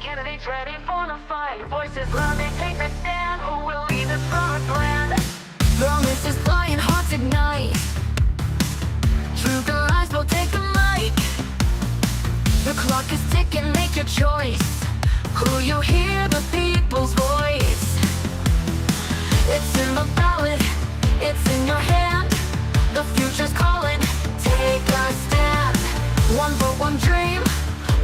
candidates ready for the fight. Voices loudly take the stand. Who will lead the promised land? Promises flying, hearts ignite. Truth and lies will take the mic. The clock is ticking, make your choice. Who you hear, the people's voice. It's in the ballot, it's in your hand. The future's calling, take a stand. One vote, one dream,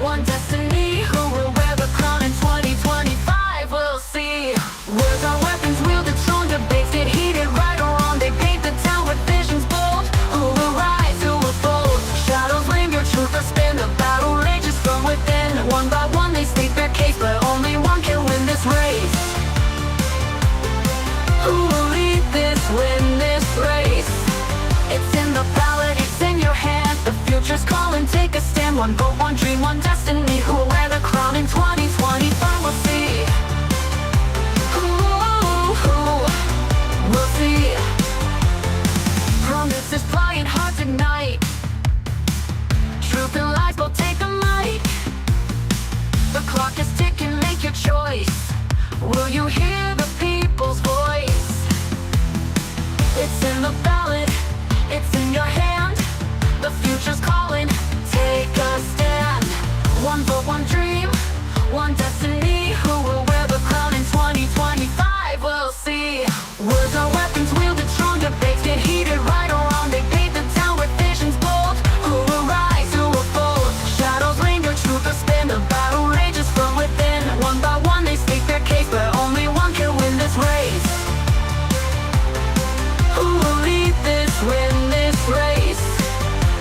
one destiny. Who will wear the crown in 2025? We'll see. Words are weapons wielded, strong debates get heated. Right or wrong, they paint the town with visions bold. Who will rise, who will fold? Shadows linger, truth will spin. The battle rages from within. One by one they state their case, but only one can win this race. Who will lead this, win this race? It's in the ballot, it's in your hand. The future's calling, take a stand. One vote, one dream, one destiny. Who will wear the crown in 2025? We'll see. Who we'll see. Promises flying, hearts ignite. Truth and lies will take a mic. The clock is ticking, make your choice. Will you hear the people's voice? It's in the ballot, it's in your hand. The future's calling, take a stand. One vote, one dream, one destiny. Who will wear the crown in 2025? We'll see. Words are weapons wielded, strong debates get heated. Right or wrong, they paint the town with visions bold. Who will rise, who will fold? Shadows linger, truth will spin. The battle rages from within. One by one they state their case, but only one can win this race. Who will lead this, win this race?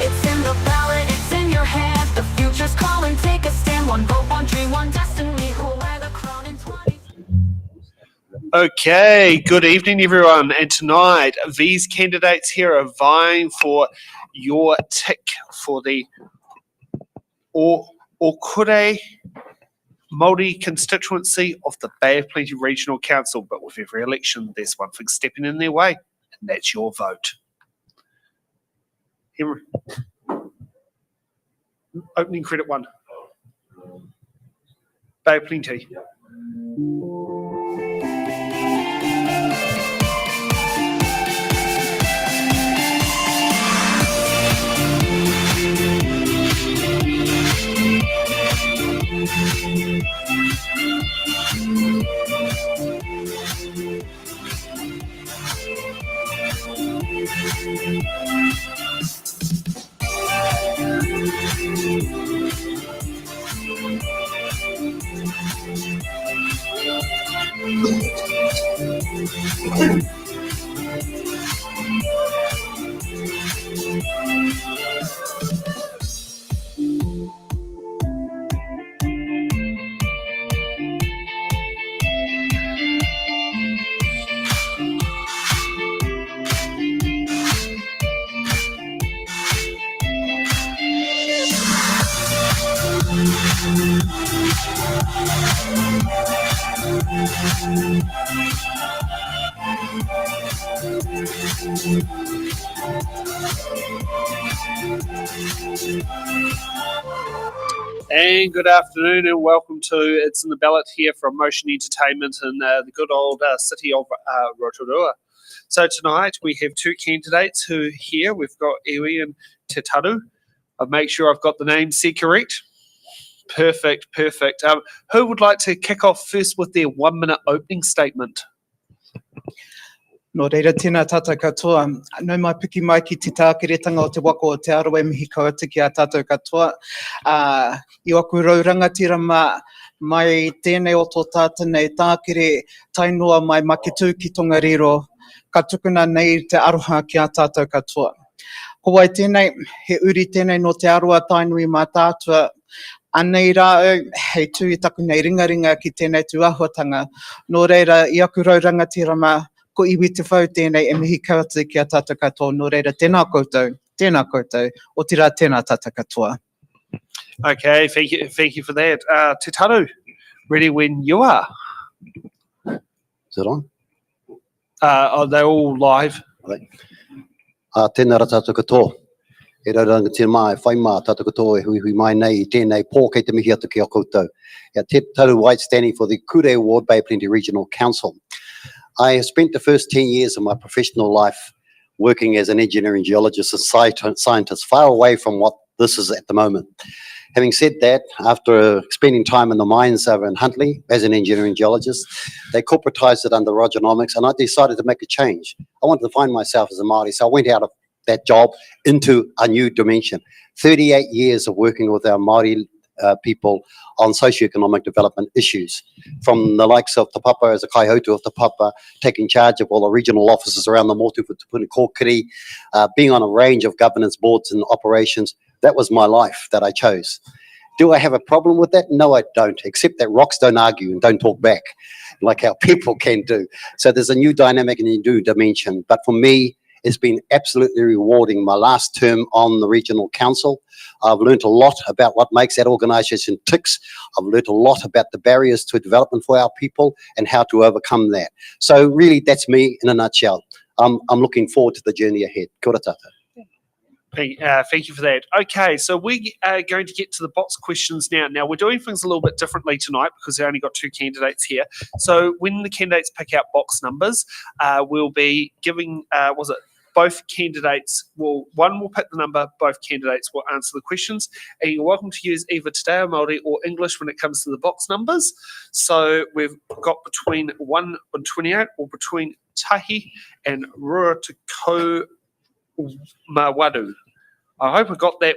It's in the ballot, it's in your hand. The future's calling, take a stand. One vote, one dream, one destiny. Who will wear the crown in 20? Okay, good evening everyone, and tonight these candidates here are vying for your tick for the Ōkurei Māori Constituency of the Bay of Plenty Regional Council, but with every election there's one thing stepping in their way, and that's your vote. Henry. Opening credit 1. Bay of Plenty. And good afternoon and welcome to It's in the Ballot here from Motion Entertainment in the good old city of Rotorua. So tonight we have two candidates who are here. We've got Iwi and Te Taru. I'll make sure I've got the names said correct. Perfect. Who would like to kick off first with their 1 minute opening statement? No reira, tēnā tātou katoa. Nau mai piki mai ki te tākeretanga o te wako o te aroe mihi kauata ki a tātou katoa. I waku raurangatira mai tēnei o tō tātanei tākere tainoa mai maketu ki Tongariro. Ka tukuna nei te aroha ki a tātou katoa. Ko wai tēnei, he uri tēnei no te aroa tainui mā tātua. Anei rāu, hei tū I taku nei ringaringa ki tēnei tu āhuatanga. No reira, I aku raurangatira ko iwi te whau tēnei e mihi kauata ki a tātou katoa. No reira, tēnā koutou, o tira tēnā tātou katoa. Okay, thank you for that. Te Taru, ready when you are. Is it on? Are they all live? Right. Tēnā rā tātou katoa. E raranga te mai, whai mā, tata katoa e hui mai nei, I tēnei pō kei te mihi atu ki a koutou. Ia te taru White standing for the Ōkurei Ward Bay Plenty Regional Council. I have spent the first 10 years of my professional life working as an engineering geologist and scientist, far away from what this is at the moment. Having said that, after spending time in the mines over in Huntly as an engineering geologist, they corporatised it under Rogernomics, and I decided to make a change. I wanted to find myself as a Māori, so I went out of that job into a new dimension. 38 years of working with our Māori people on socioeconomic development issues, from the likes of Te Papa as a kaihotu of Te Papa, taking charge of all the regional offices around the motu for Tupuna Ōkurei, being on a range of governance boards and operations. That was my life that I chose. Do I have a problem with that? No, I don't, except that rocks don't argue and don't talk back like how people can do. So there's a new dynamic and a new dimension. But for me, it's been absolutely rewarding. My last term on the regional council, I've learned a lot about what makes that organisation ticks. I've learned a lot about the barriers to development for our people and how to overcome that. So really, that's me in a nutshell. I'm looking forward to the journey ahead. Kia ora tata. Thank you for that. Okay, so we are going to get to the box questions now. Now, we're doing things a little bit differently tonight because we only got 2 candidates here. So when the candidates pick out box numbers, we'll be giving, both candidates will, one will pick the number, both candidates will answer the questions, and you're welcome to use either Te Reo Māori or English when it comes to the box numbers. So we've got between 1 and 28, or between tahi and rua te kou mawadu. I hope I got that.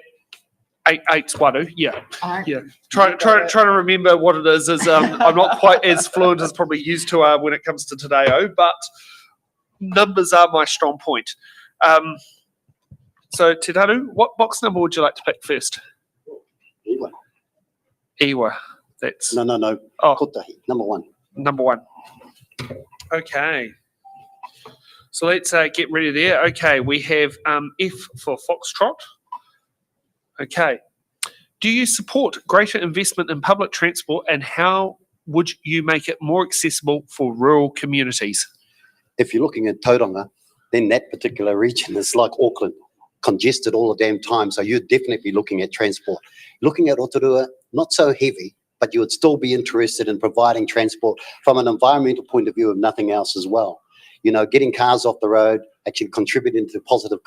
8 wadu, yeah. Yeah. Trying to remember what it is. I'm not quite as fluent as probably used to when it comes to Te Reo, but numbers are my strong point. So, Te Taru, what box number would you like to pick first? Iwa. Iwa. That's No. Oh. Kotahi, number 1. Number 1. Okay. So let's get ready there. Okay, we have F for Foxtrot. Okay. Do you support greater investment in public transport, and how would you make it more accessible for rural communities? If you're looking at Tauranga, then that particular region is like Auckland, congested all the damn time. So you'd definitely be looking at transport. Looking at Rotorua, not so heavy, but you would still be interested in providing transport from an environmental point of view, if nothing else as well. You know, getting cars off the road, actually contributing to positive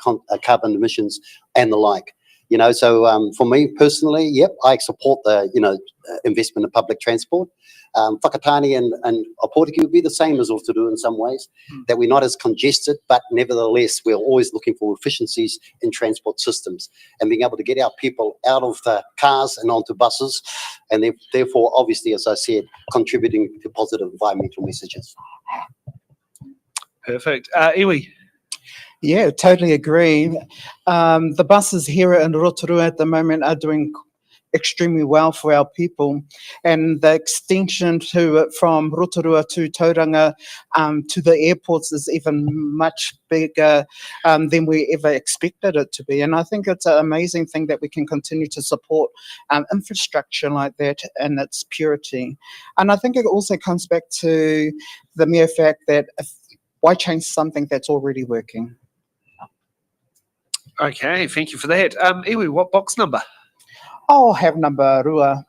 carbon emissions and the like. You know, so for me personally, yep, I support the, investment in public transport. Whakatane and Opotiki would be the same as Rotorua in some ways, that we're not as congested, but nevertheless, we're always looking for efficiencies in transport systems and being able to get our people out of the cars and onto buses, and therefore, obviously, as I said, contributing to positive environmental messages. Perfect. Iwi? Yeah, totally agree. The buses here in Rotorua at the moment are doing extremely well for our people, and the extension from Rotorua to Tauranga to the airports is even much bigger than we ever expected it to be. And I think it's an amazing thing that we can continue to support infrastructure like that in its purity. And I think it also comes back to the mere fact that why change something that's already working? Okay, thank you for that. Iwi, what box number? I'll have number rua.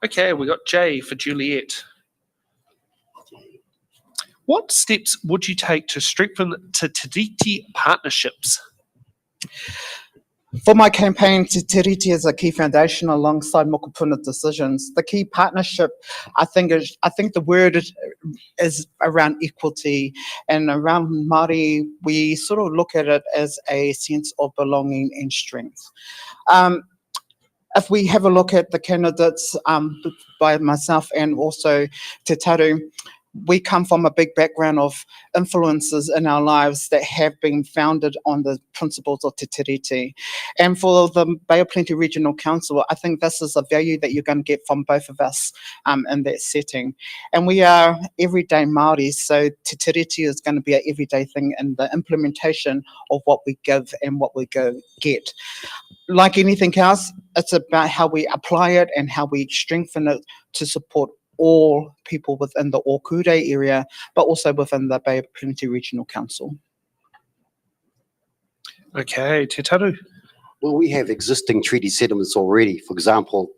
Okay, we got J for Juliet. What steps would you take to strengthen Te Tiriti partnerships? For my campaign, Te Tiriti is a key foundation alongside Mokopuna decisions. The key partnership, I think the word is around equity, and around Māori, we sort of look at it as a sense of belonging and strength. If we have a look at the candidates by myself and also Te Taru, we come from a big background of influences in our lives that have been founded on the principles of Te Tiriti. And for the Bay of Plenty Regional Council, I think this is a value that you're going to get from both of us in that setting. And we are everyday Māori, so Te Tiriti is going to be an everyday thing in the implementation of what we give and what we get. Like anything else, it's about how we apply it and how we strengthen it to support all people within the Ōkurei area, but also within the Bay of Plenty Regional Council. Okay, Te Taru. Well, we have existing treaty settlements already. For example,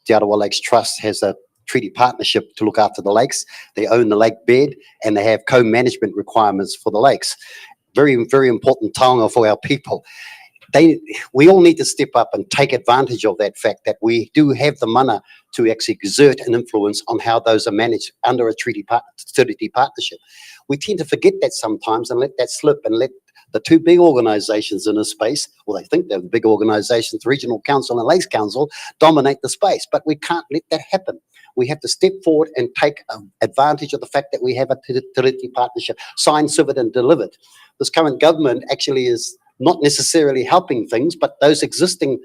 Te Arawa Lakes Trust has a treaty partnership to look after the lakes. They own the lake bed and they have co-management requirements for the lakes. Very, very important taonga for our people. We all need to step up and take advantage of that fact that we do have the mana to actually exert an influence on how those are managed under a treaty partnership. We tend to forget that sometimes and let that slip and let the two big organisations in a space, well, they think they're the big organisations, Regional Council and Lakes Council, dominate the space. But we can't let that happen. We have to step forward and take advantage of the fact that we have a treaty partnership, signed, severed and delivered. This current government actually is not necessarily helping things, but those existing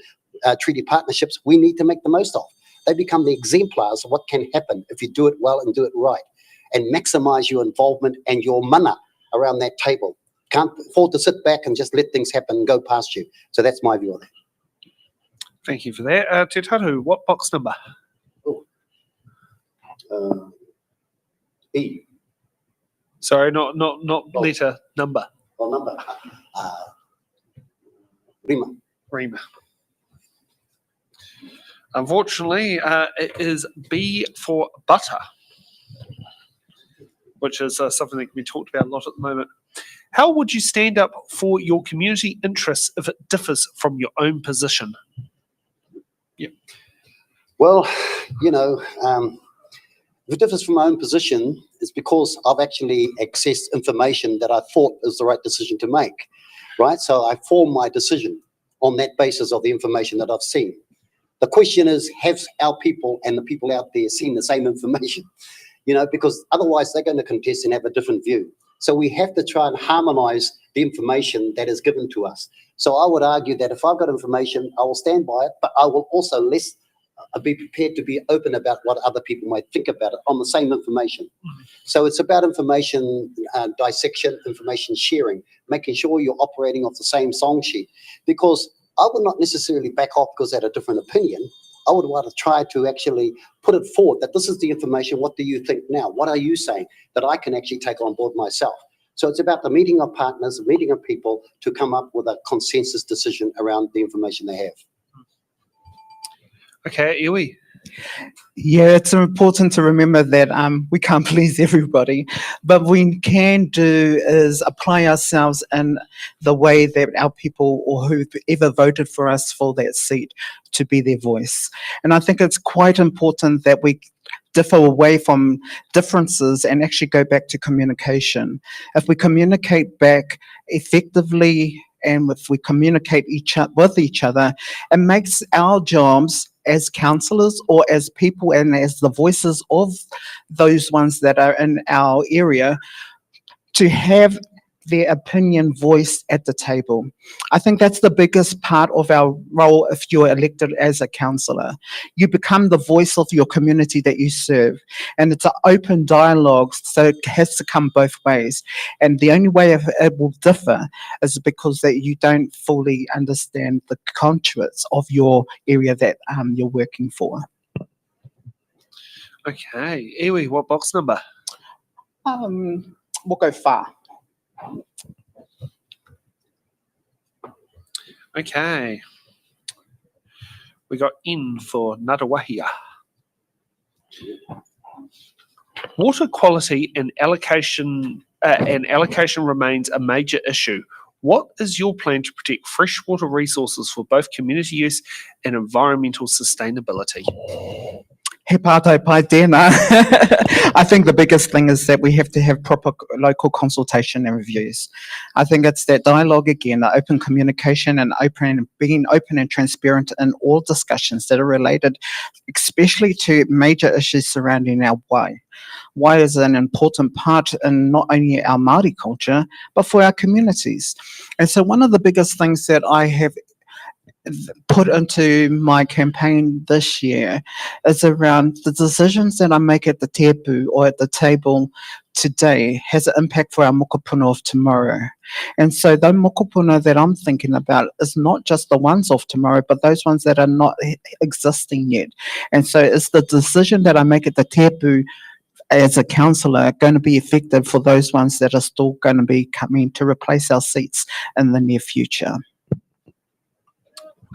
treaty partnerships we need to make the most of. They become the exemplars of what can happen if you do it well and do it right, and maximise your involvement and your mana around that table. Can't afford to sit back and just let things happen and go past you. So that's my view on that. Thank you for that. Te Taru, what box number? E. Sorry, not letter, number. Or number. Rima. Rima. Unfortunately, it is B for butter, which is something that can be talked about a lot at the moment. How would you stand up for your community interests if it differs from your own position? Yeah. Well, you know, if it differs from my own position, it's because I've actually accessed information that I thought is the right decision to make, right? So I form my decision on that basis of the information that I've seen. The question is, have our people and the people out there seen the same information? You know, because otherwise they're going to contest and have a different view. So we have to try and harmonise the information that is given to us. So I would argue that if I've got information, I will stand by it, but I will also be prepared to be open about what other people might think about it on the same information. So it's about information dissection, information sharing, making sure you're operating off the same song sheet. Because I would not necessarily back off because I had a different opinion. I would want to try to actually put it forward that this is the information. What do you think now? What are you saying that I can actually take on board myself? So it's about the meeting of partners, the meeting of people to come up with a consensus decision around the information they have. Okay, Iwi. Yeah, it's important to remember that we can't please everybody, but we can do is apply ourselves in the way that our people or whoever voted for us for that seat to be their voice. And I think it's quite important that we differ away from differences and actually go back to communication. If we communicate back effectively and if we communicate with each other, it makes our jobs as councillors or as people and as the voices of those ones that are in our area to have their opinion voiced at the table. I think that's the biggest part of our role if you're elected as a councillor. You become the voice of your community that you serve, and it's an open dialogue, so it has to come both ways. And the only way it will differ is because that you don't fully understand the contours of your area that you're working for. Okay, Iwi, what box number? We'll go far. Okay. We got in for Ngarawahia. Water quality and allocation remains a major issue. What is your plan to protect freshwater resources for both community use and environmental sustainability? He pātai pai tēnā. I think the biggest thing is that we have to have proper local consultation and reviews. I think it's that dialogue again, the open communication and being open and transparent in all discussions that are related, especially to major issues surrounding our wai. Wai is an important part in not only our Māori culture, but for our communities. And so one of the biggest things that I have put into my campaign this year is around the decisions that I make at the tepu or at the table today has an impact for our mokopuna of tomorrow. And so the mokopuna that I'm thinking about is not just the ones of tomorrow, but those ones that are not existing yet. And so it's the decision that I make at the tepu as a councillor going to be effective for those ones that are still going to be coming to replace our seats in the near future.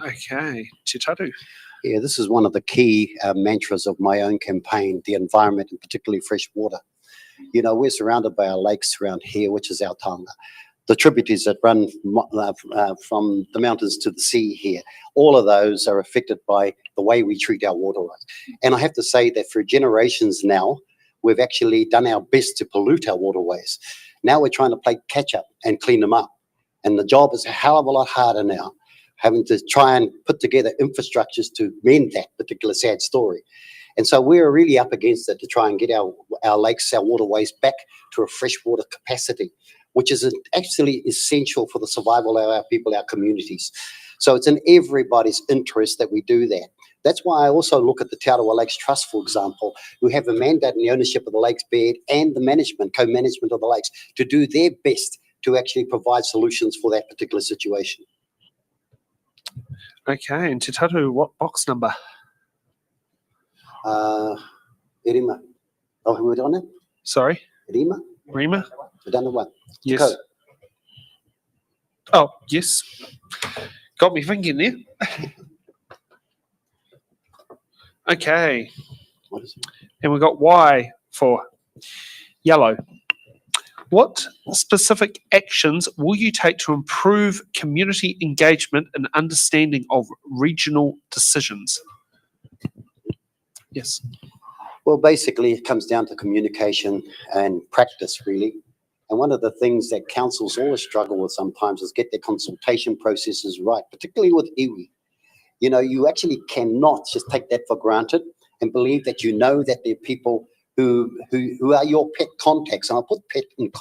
Okay, Te Taru. Yeah, this is one of the key mantras of my own campaign, the environment and particularly fresh water. You know, we're surrounded by our lakes around here, which is our taonga. The tributaries that run from the mountains to the sea here, all of those are affected by the way we treat our waterways. And I have to say that for generations now, we've actually done our best to pollute our waterways. Now we're trying to play catch up and clean them up. And the job is a hell of a lot harder now, having to try and put together infrastructures to mend that particular sad story. And so we're really up against it to try and get our lakes, our waterways back to a freshwater capacity, which is actually essential for the survival of our people, our communities. So it's in everybody's interest that we do that. That's why I also look at the Te Arawa Lakes Trust, for example, who have a mandate in the ownership of the lakes bed and the management, co-management of the lakes, to do their best to actually provide solutions for that particular situation. Okay, and Te Taru, what box number? Irima. Oh, we're on it? Sorry? Irima? Rima? We've done the one. Yes. Go. Oh, yes. Got me thinking there. Okay, What is it? and we got Y for yellow. What specific actions will you take to improve community engagement and understanding of regional decisions? Yes. Well, basically, it comes down to communication and practice, really. And one of the things that councils always struggle with sometimes is get their consultation processes right, particularly with iwi. You know, you actually cannot just take that for granted and believe that you know that there are people who are your pet contacts, and I'll put pet in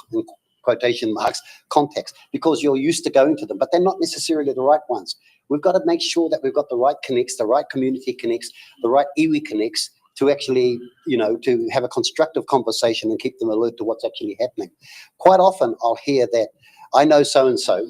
quotation marks, contacts, because you're used to going to them, but they're not necessarily the right ones. We've got to make sure that we've got the right connects, the right community connects, the right iwi connects to actually, you know, to have a constructive conversation and keep them alert to what's actually happening. Quite often I'll hear that I know so-and-so,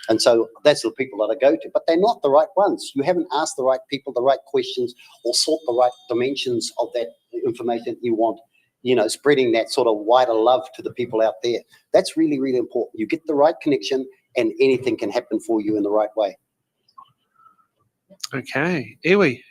and so that's the people that I go to, but they're not the right ones. You haven't asked the right people the right questions or sought the right dimensions of that information you want, you know, spreading that sort of wider love to the people out there. That's really, really important. You get the right connection and anything can happen for you in the right way. Okay, iwi.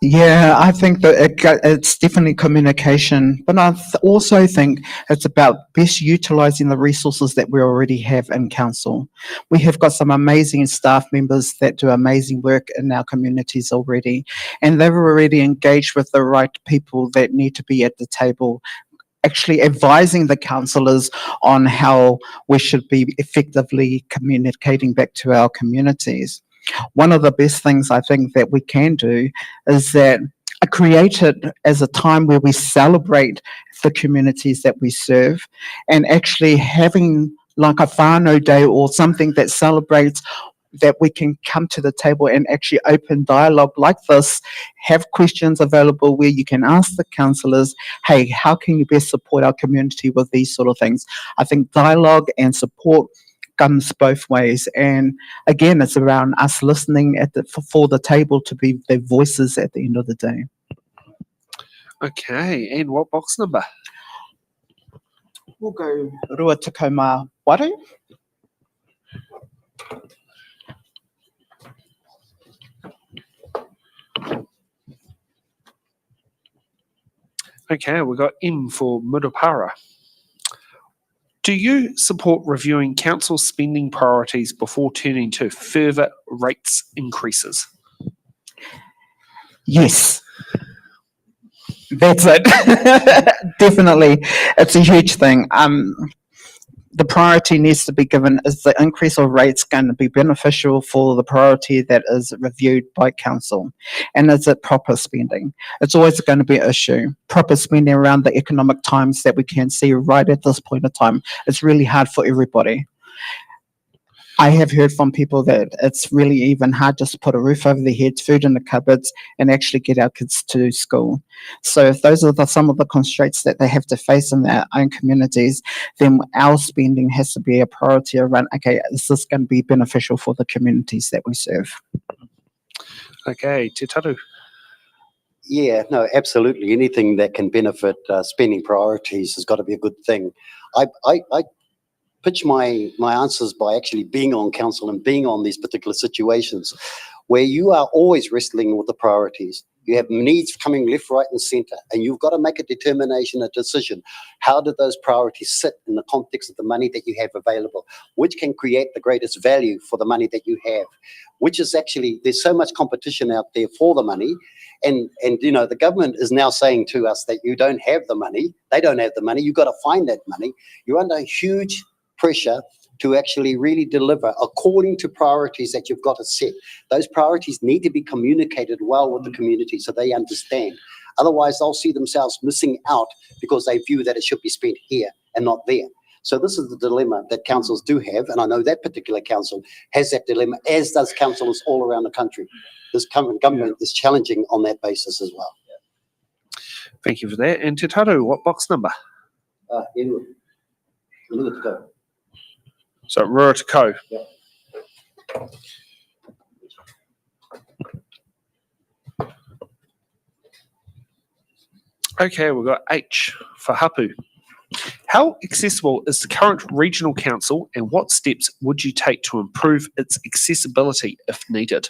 Yeah, I think that it's definitely communication, but I also think it's about best utilising the resources that we already have in council. We have got some amazing staff members that do amazing work in our communities already, and they've already engaged with the right people that need to be at the table, actually advising the councillors on how we should be effectively communicating back to our communities. One of the best things I think that we can do is that create it as a time where we celebrate the communities that we serve, and actually having like a whānau day or something that celebrates that we can come to the table and actually open dialogue like this, have questions available where you can ask the councillors, hey, how can you best support our community with these sort of things? I think dialogue and support comes both ways, and again it's around us listening at for the table to be their voices at the end of the day. Okay, and what box number? We'll go Rua Tukoma Waru. Okay, we got M for Murupara. Do you support reviewing council spending priorities before turning to further rates increases? Yes. That's it. Definitely. It's a huge thing. The priority needs to be given, is the increase of rates going to be beneficial for the priority that is reviewed by council? And is it proper spending? It's always going to be an issue. Proper spending around the economic times that we can see right at this point in time. It's really hard for everybody. I have heard from people that it's really even hard just to put a roof over their heads, food in the cupboards, and actually get our kids to school. So if those are some of the constraints that they have to face in their own communities, then our spending has to be a priority around, okay, is this going to be beneficial for the communities that we serve? Okay, Te Taru. Yeah, no, absolutely. Anything that can benefit spending priorities has got to be a good thing. I pitch my answers by actually being on council and being on these particular situations where you are always wrestling with the priorities. You have needs coming left, right, and centre, and you've got to make a determination, a decision. How do those priorities sit in the context of the money that you have available? Which can create the greatest value for the money that you have? Which is actually, there's so much competition out there for the money. And you know, the government is now saying to us that you don't have the money. They don't have the money. You've got to find that money. You're under huge pressure to actually really deliver according to priorities that you've got to set. Those priorities need to be communicated well with the community so they understand. Otherwise, they'll see themselves missing out because they view that it should be spent here and not there. So this is the dilemma that councils do have, and I know that particular council has that dilemma, as does councils all around the country. This government is challenging on that basis as well. Thank you for that. And Te Taru, what box number? Anyway, let's go. So Rua Te Kau. Yep. Okay, we've got H for Hapu. How accessible is the current regional council, and what steps would you take to improve its accessibility if needed?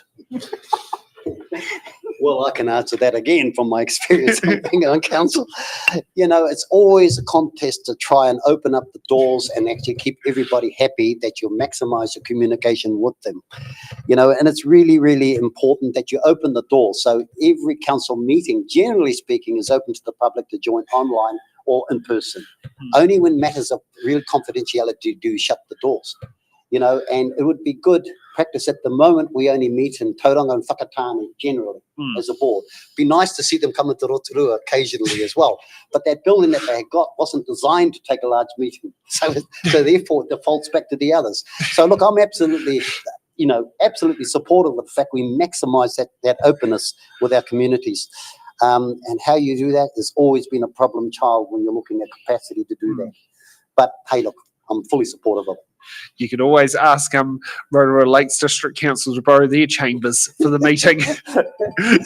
Well, I can answer that again from my experience of being on council. You know, it's always a contest to try and open up the doors and actually keep everybody happy that you maximize your communication with them. You know, and it's really, really important that you open the door. So every council meeting, generally speaking, is open to the public to join online or in person. Only when matters of real confidentiality do you shut the doors. You know, and it would be good practice. At the moment, we only meet in Tauranga and Whakatane generally as a board. Be nice to see them come into Rotorua occasionally as well. But that building that they had got wasn't designed to take a large meeting. So therefore it defaults back to the others. So look, I'm absolutely, you know, absolutely supportive of the fact we maximise that openness with our communities. And how you do that has always been a problem child when you're looking at capacity to do that. But hey, look, I'm fully supportive of it. You could always ask Rotorua Lakes District Council to borrow their chambers for the meeting.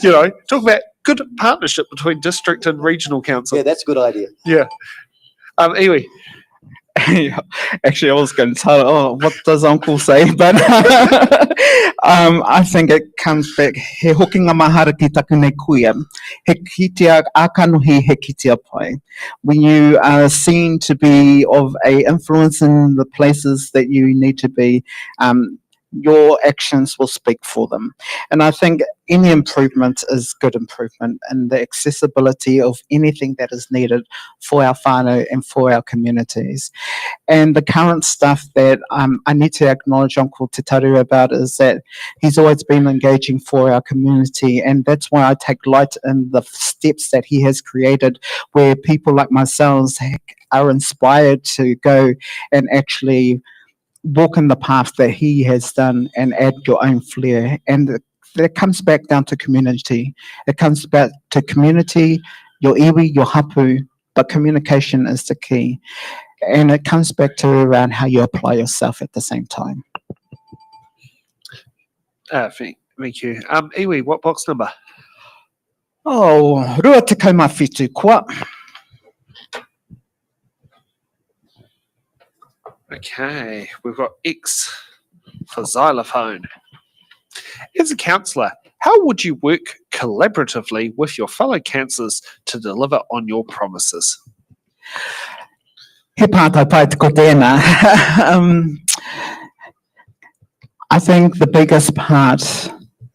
You know, talk about good partnership between district and regional council. Yeah, that's a good idea. Yeah. Iwi. Actually, I was going to tell, what does Uncle say? But I think it comes back, he hokinga mahara ki taku nei kuia, he kitea akanuhi he kitea pai. When you are seen to be of a influence in the places that you need to be, your actions will speak for them. And I think any improvement is good improvement, and the accessibility of anything that is needed for our whānau and for our communities. And the current stuff that I need to acknowledge Uncle Te Taru about is that he's always been engaging for our community, and that's why I take light in the steps that he has created, where people like myself are inspired to go and actually walk in the path that he has done and add your own flair. And that comes back down to community. It comes back to community, your iwi, your hapu, but communication is the key. And it comes back to around how you apply yourself at the same time. Thank you. Iwi, what box number? Oh, rua te kaumawhitu koa. Okay, we've got X for xylophone. As a councillor, how would you work collaboratively with your fellow councillors to deliver on your promises? He pātai pai te ko tēnā. I think the biggest part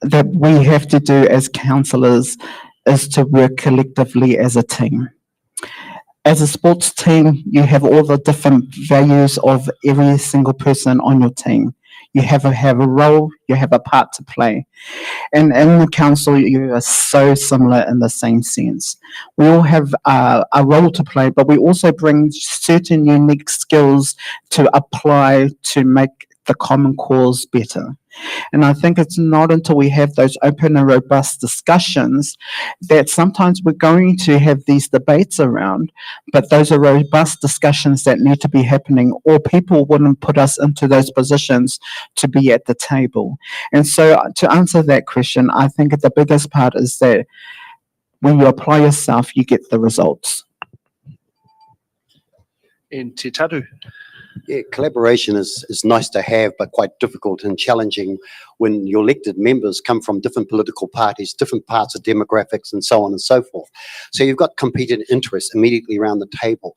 that we have to do as councillors is to work collectively as a team. As a sports team, you have all the different values of every single person on your team. You have a role, you have a part to play. And in the council, you are so similar in the same sense. We all have a role to play, but we also bring certain unique skills to apply to make the common cause better. And I think it's not until we have those open and robust discussions that sometimes we're going to have these debates around, but those are robust discussions that need to be happening, or people wouldn't put us into those positions to be at the table. And so to answer that question, I think the biggest part is that when you apply yourself, you get the results. And Te Taru. Yeah, collaboration is nice to have, but quite difficult and challenging when your elected members come from different political parties, different parts of demographics, and so on and so forth. So you've got competing interests immediately around the table.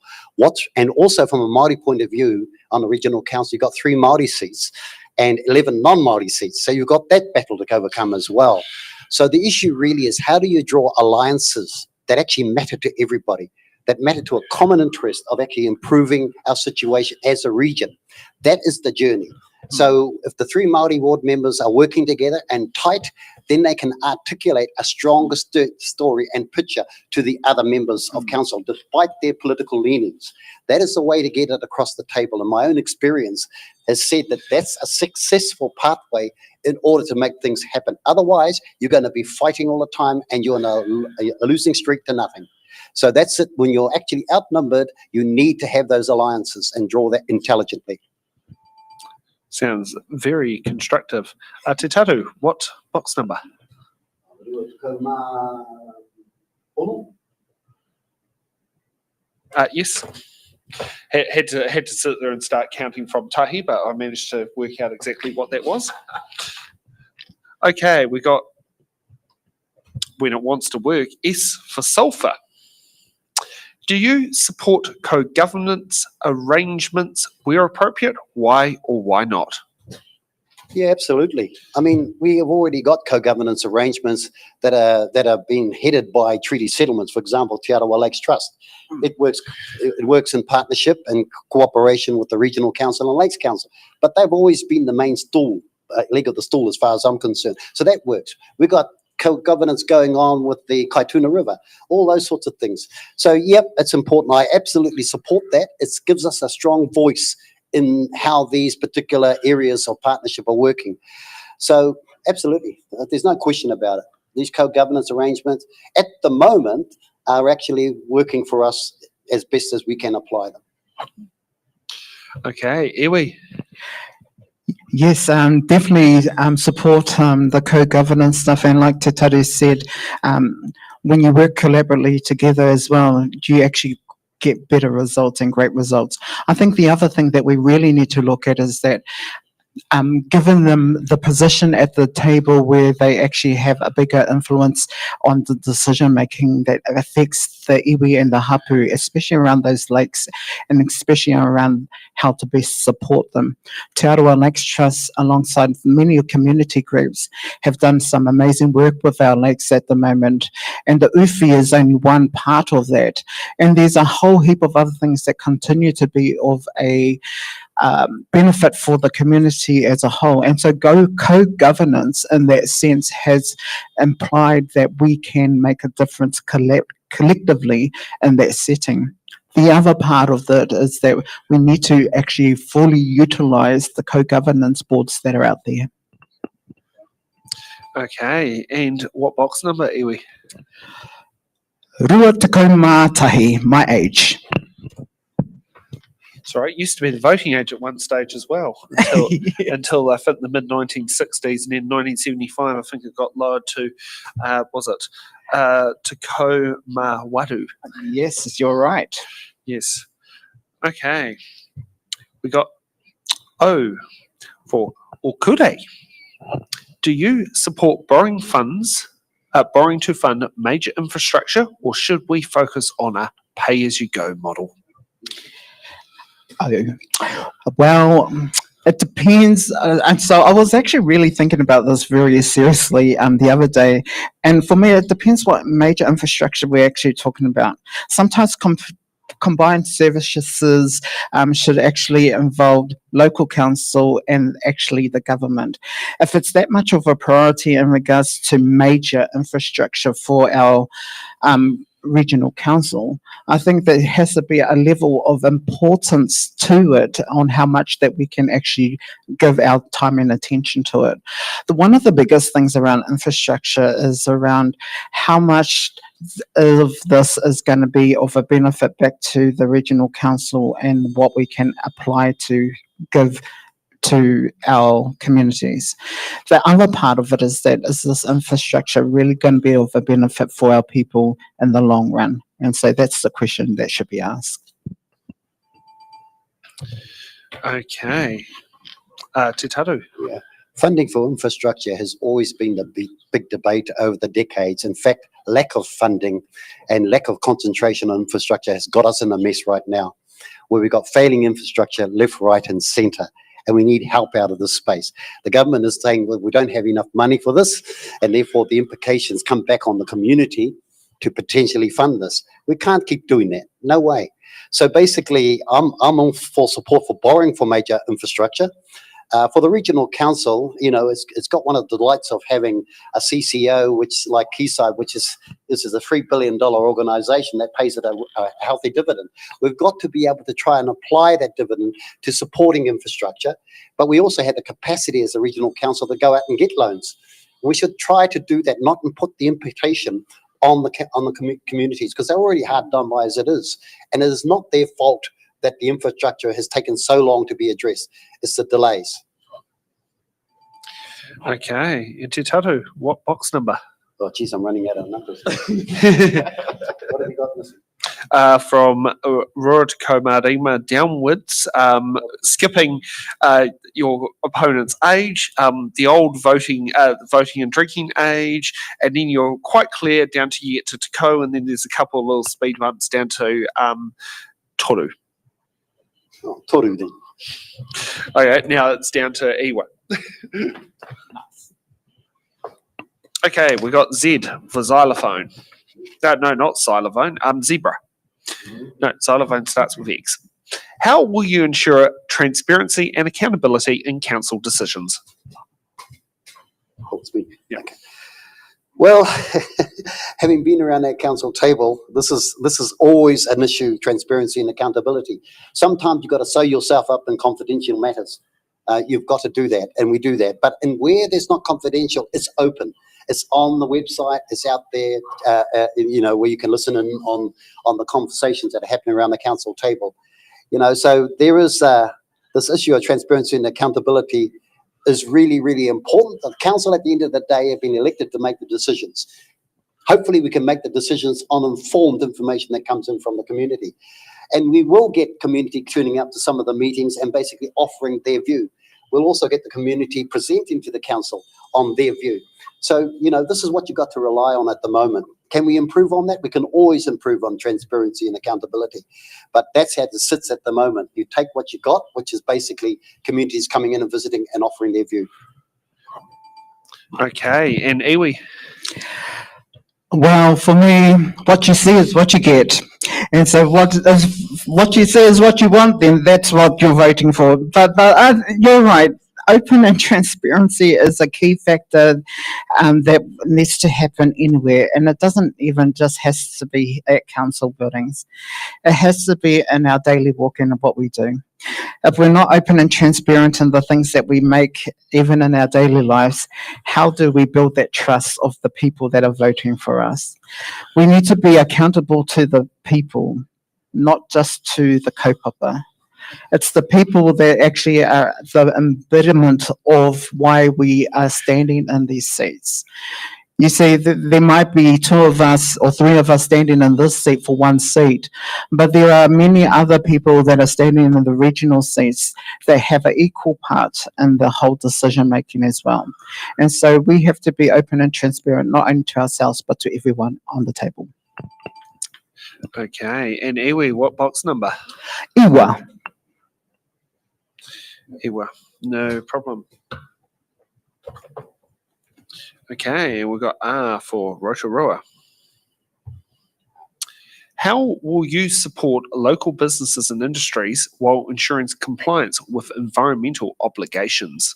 And also from a Māori point of view, on the regional council, you've got 3 Māori seats and 11 non-Māori seats. So you've got that battle to overcome as well. So the issue really is, how do you draw alliances that actually matter to everybody, that matter to a common interest of actually improving our situation as a region? That is the journey. So if the 3 Māori ward members are working together and tight, then they can articulate a stronger story and picture to the other members of council, despite their political leanings. That is the way to get it across the table. And my own experience has said that that's a successful pathway in order to make things happen. Otherwise, you're going to be fighting all the time and you're on a losing streak to nothing. So that's it. When you're actually outnumbered, you need to have those alliances and draw that intelligently. Sounds very constructive. Te Taru, what box number? Yes. Had to sit there and start counting from tahi, but I managed to work out exactly what that was. Okay, we got when it wants to work, S for sulphur. Do you support co-governance arrangements where appropriate? Why or why not? Yeah, absolutely. I mean, we have already got co-governance arrangements that are being headed by treaty settlements. For example, Te Arawa Lakes Trust. It works in partnership and cooperation with the Regional Council and Lakes Council. But they've always been the main stool, leg of the stool as far as I'm concerned. So that works. We've got co-governance going on with the Kaituna River, all those sorts of things. So, yep, it's important. I absolutely support that. It gives us a strong voice in how these particular areas of partnership are working. So, absolutely, there's no question about it. These co-governance arrangements at the moment are actually working for us as best as we can apply them. Okay, Iwi. Yes, definitely support the co-governance stuff. And like Te Taru said, when you work collaboratively together as well, you actually get better results and great results. I think the other thing that we really need to look at is that given them the position at the table where they actually have a bigger influence on the decision making that affects the iwi and the hapu, especially around those lakes and especially around how to best support them. Te Arawa Lakes Trust, alongside many community groups, have done some amazing work with our lakes at the moment, and the uwhi is only one part of that. And there's a whole heap of other things that continue to be of a benefit for the community as a whole. And so co-governance in that sense has implied that we can make a difference collectively in that setting. The other part of that is that we need to actually fully utilise the co-governance boards that are out there. Okay, and what box number, Iwi? Rua tekau mā tahi, my age. Sorry, it used to be the voting age at one stage as well, until I think the mid-1960s, and then 1975, I think it got lowered to, Te Ko Mā Waru. Yes, you're right. Yes. Okay. We got O for Ōkurei. Do you support borrowing to fund major infrastructure, or should we focus on a pay-as-you-go model? Well, it depends. And so I was actually really thinking about this very seriously the other day. And for me, it depends what major infrastructure we're actually talking about. Sometimes combined services should actually involve local council and actually the government. If it's that much of a priority in regards to major infrastructure for our regional council, I think there has to be a level of importance to it on how much that we can actually give our time and attention to it. One of the biggest things around infrastructure is around how much of this is going to be of a benefit back to the regional council and what we can apply to give to our communities. The other part of it is that is this infrastructure really going to be of a benefit for our people in the long run? And so that's the question that should be asked. Okay. Te Taru. Yeah. Funding for infrastructure has always been the big debate over the decades. In fact, lack of funding and lack of concentration on infrastructure has got us in a mess right now, where we've got failing infrastructure left, right and centre, and we need help out of this space. The government is saying, well, we don't have enough money for this, and therefore the implications come back on the community to potentially fund this. We can't keep doing that. No way. So basically, I'm all for support for borrowing for major infrastructure. For the regional council, you know, it's got one of the delights of having a CCO, which like Quayside, this is a $3 billion organisation that pays it a healthy dividend. We've got to be able to try and apply that dividend to supporting infrastructure, but we also have the capacity as a regional council to go out and get loans. We should try to do that, not and put the imputation on the communities, because they're already hard done by as it is, and it is not their fault that the infrastructure has taken so long to be addressed. It's the delays. Okay. And Te Taru, what box number? Oh, geez, I'm running out of numbers. What have you got, Missy? From Ōkurei Māori downwards, skipping your opponent's age, the old voting and drinking age, and then you're quite clear down to you get to Te Ko, and then there's a couple of little speed bumps down to Toru. Oh, Toru then. Okay, now it's down to Iwa. Okay, we got Z for xylophone. No, not xylophone. Zebra. No, xylophone starts with X. How will you ensure transparency and accountability in council decisions? Helps me. Yeah. Okay. Well, having been around that council table, this is always an issue: transparency and accountability. Sometimes you've got to sew yourself up in confidential matters. You've got to do that, and we do that. But where there's not confidential, it's open. It's on the website. It's out there, you know, where you can listen in on the conversations that are happening around the council table. You know, so there is this issue of transparency and accountability is really, really important. The council at the end of the day have been elected to make the decisions. Hopefully we can make the decisions on informed information that comes in from the community. And we will get community tuning up to some of the meetings and basically offering their view. We'll also get the community presenting to the council on their view. So, you know, this is what you've got to rely on at the moment. Can we improve on that? We can always improve on transparency and accountability. But that's how it sits at the moment. You take what you got, which is basically communities coming in and visiting and offering their view. Okay, and Iwi? Well, for me, what you see is what you get. And so what you say is what you want, then that's what you're voting for. But you're right. Open and transparency is a key factor that needs to happen anywhere. And it doesn't even just has to be at council buildings. It has to be in our daily walk-in of what we do. If we're not open and transparent in the things that we make, even in our daily lives, how do we build that trust of the people that are voting for us? We need to be accountable to the people, not just to the kaupapa. It's the people that actually are the embodiment of why we are standing in these seats. You see, there might be two of us or three of us standing in this seat for one seat, but there are many other people that are standing in the regional seats that have an equal part in the whole decision making as well. And so we have to be open and transparent, not only to ourselves, but to everyone on the table. Okay, and Iwi, what box number? Iwa. Iwa, no problem. Okay, we've got R for Rotorua. How will you support local businesses and industries while ensuring compliance with environmental obligations?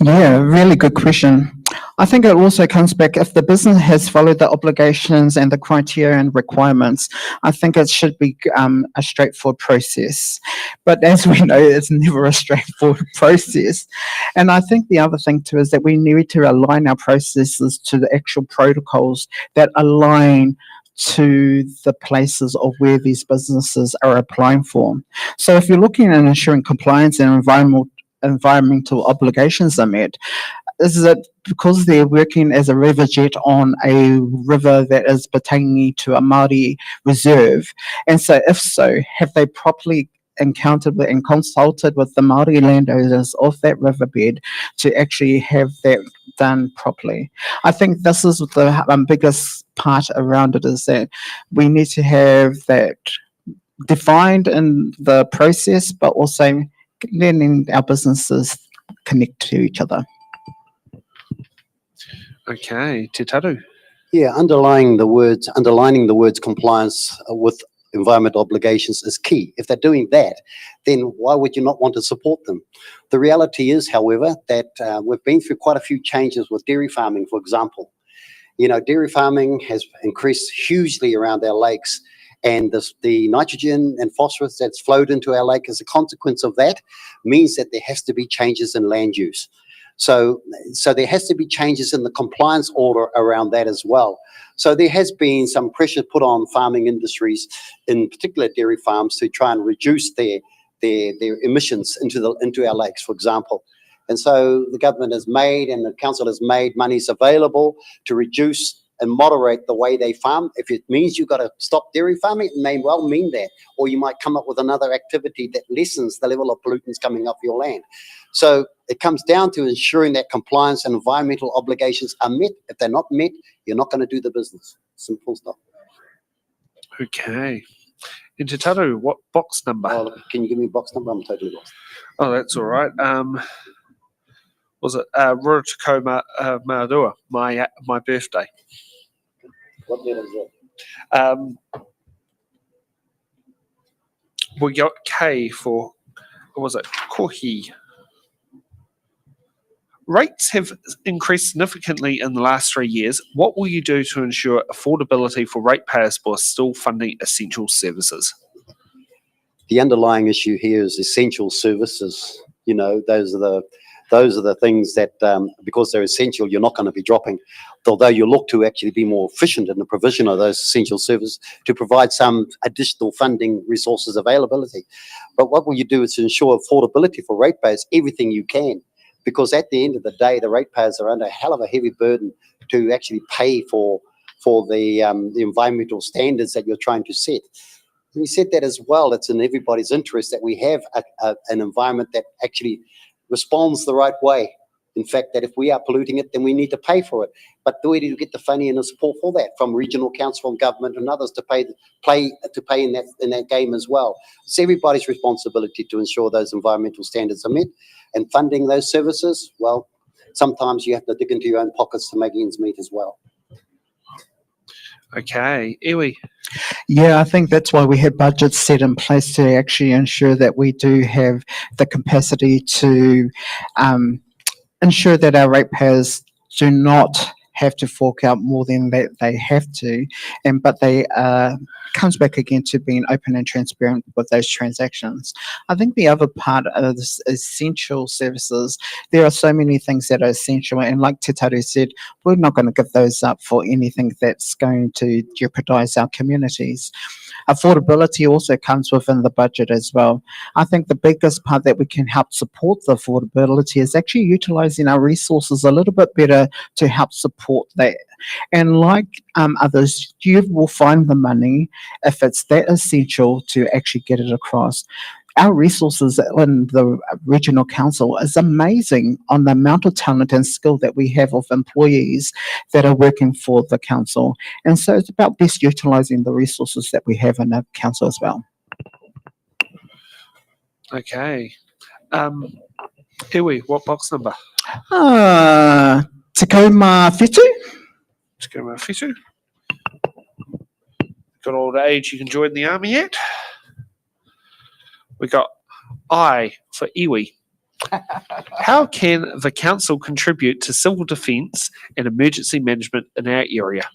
Yeah, really good question. I think it also comes back if the business has followed the obligations and the criteria and requirements. I think it should be a straightforward process. But as we know, it's never a straightforward process. And I think the other thing too is that we need to align our processes to the actual protocols that align to the places of where these businesses are applying for. So if you're looking at ensuring compliance and environmental obligations are met, is it because they're working as a river jet on a river that is pertaining to a Māori reserve? And so if so, have they properly encountered and consulted with the Māori landowners of that riverbed to actually have that done properly? I think this is the biggest part around it, is that we need to have that defined in the process, but also letting our businesses connect to each other. Okay, Te Taru. Yeah, underlining the words compliance with environmental obligations is key. If they're doing that, then why would you not want to support them? The reality is, however, that we've been through quite a few changes with dairy farming, for example. You know, dairy farming has increased hugely around our lakes, and the nitrogen and phosphorus that's flowed into our lake as a consequence of that means that there has to be changes in land use. So there has to be changes in the compliance order around that as well. So there has been some pressure put on farming industries, in particular dairy farms, to try and reduce their emissions into our lakes, for example. And so the government has made, and the council has made, monies available to reduce and moderate the way they farm. If it means you've got to stop dairy farming, it may well mean that. Or you might come up with another activity that lessens the level of pollutants coming off your land. So it comes down to ensuring that compliance and environmental obligations are met. If they're not met, you're not going to do the business. Simple stop. Okay. And Te Taru, what box number? Oh, can you give me a box number? I'm totally lost. Oh, that's all right. Was it Ōkurei Māori, my birthday? What letter is that? We got K for, what was it, kohi. Rates have increased significantly in the last 3 years. What will you do to ensure affordability for ratepayers while still funding essential services? The underlying issue here is essential services. You know, those are the things that, because they're essential, you're not going to be dropping. Although you look to actually be more efficient in the provision of those essential services to provide some additional funding resources availability. But what will you do is to ensure affordability for ratepayers, everything you can. Because at the end of the day, the ratepayers are under a hell of a heavy burden to actually pay for the environmental standards that you're trying to set. And we said that as well, it's in everybody's interest that we have an environment that actually responds the right way. In fact, that if we are polluting it, then we need to pay for it. But where do you get the funding and the support for that? From regional council, from government and others to pay in that game as well. It's everybody's responsibility to ensure those environmental standards are met. And funding those services, well, sometimes you have to dig into your own pockets to make ends meet as well. Okay, Iwi. Yeah, I think that's why we have budgets set in place to actually ensure that we do have the capacity to ensure that our ratepayers do not have to fork out more than they have to, but they comes back again to being open and transparent with those transactions. I think the other part of this essential services, there are so many things that are essential, and like Te Taru said, we're not going to give those up for anything that's going to jeopardize our communities. Affordability also comes within the budget as well. I think the biggest part that we can help support the affordability is actually utilizing our resources a little bit better to help support that. And like others, you will find the money if it's that essential to actually get it across. Our resources in the regional council is amazing on the amount of talent and skill that we have of employees that are working for the council. And so it's about best utilising the resources that we have in the council as well. Okay. Iwi, what box number? Te kau mā whetū. Let's go with Fitu. Got old age you can join the army yet? We got I for Iwi. How can the council contribute to civil defence and emergency management in our area?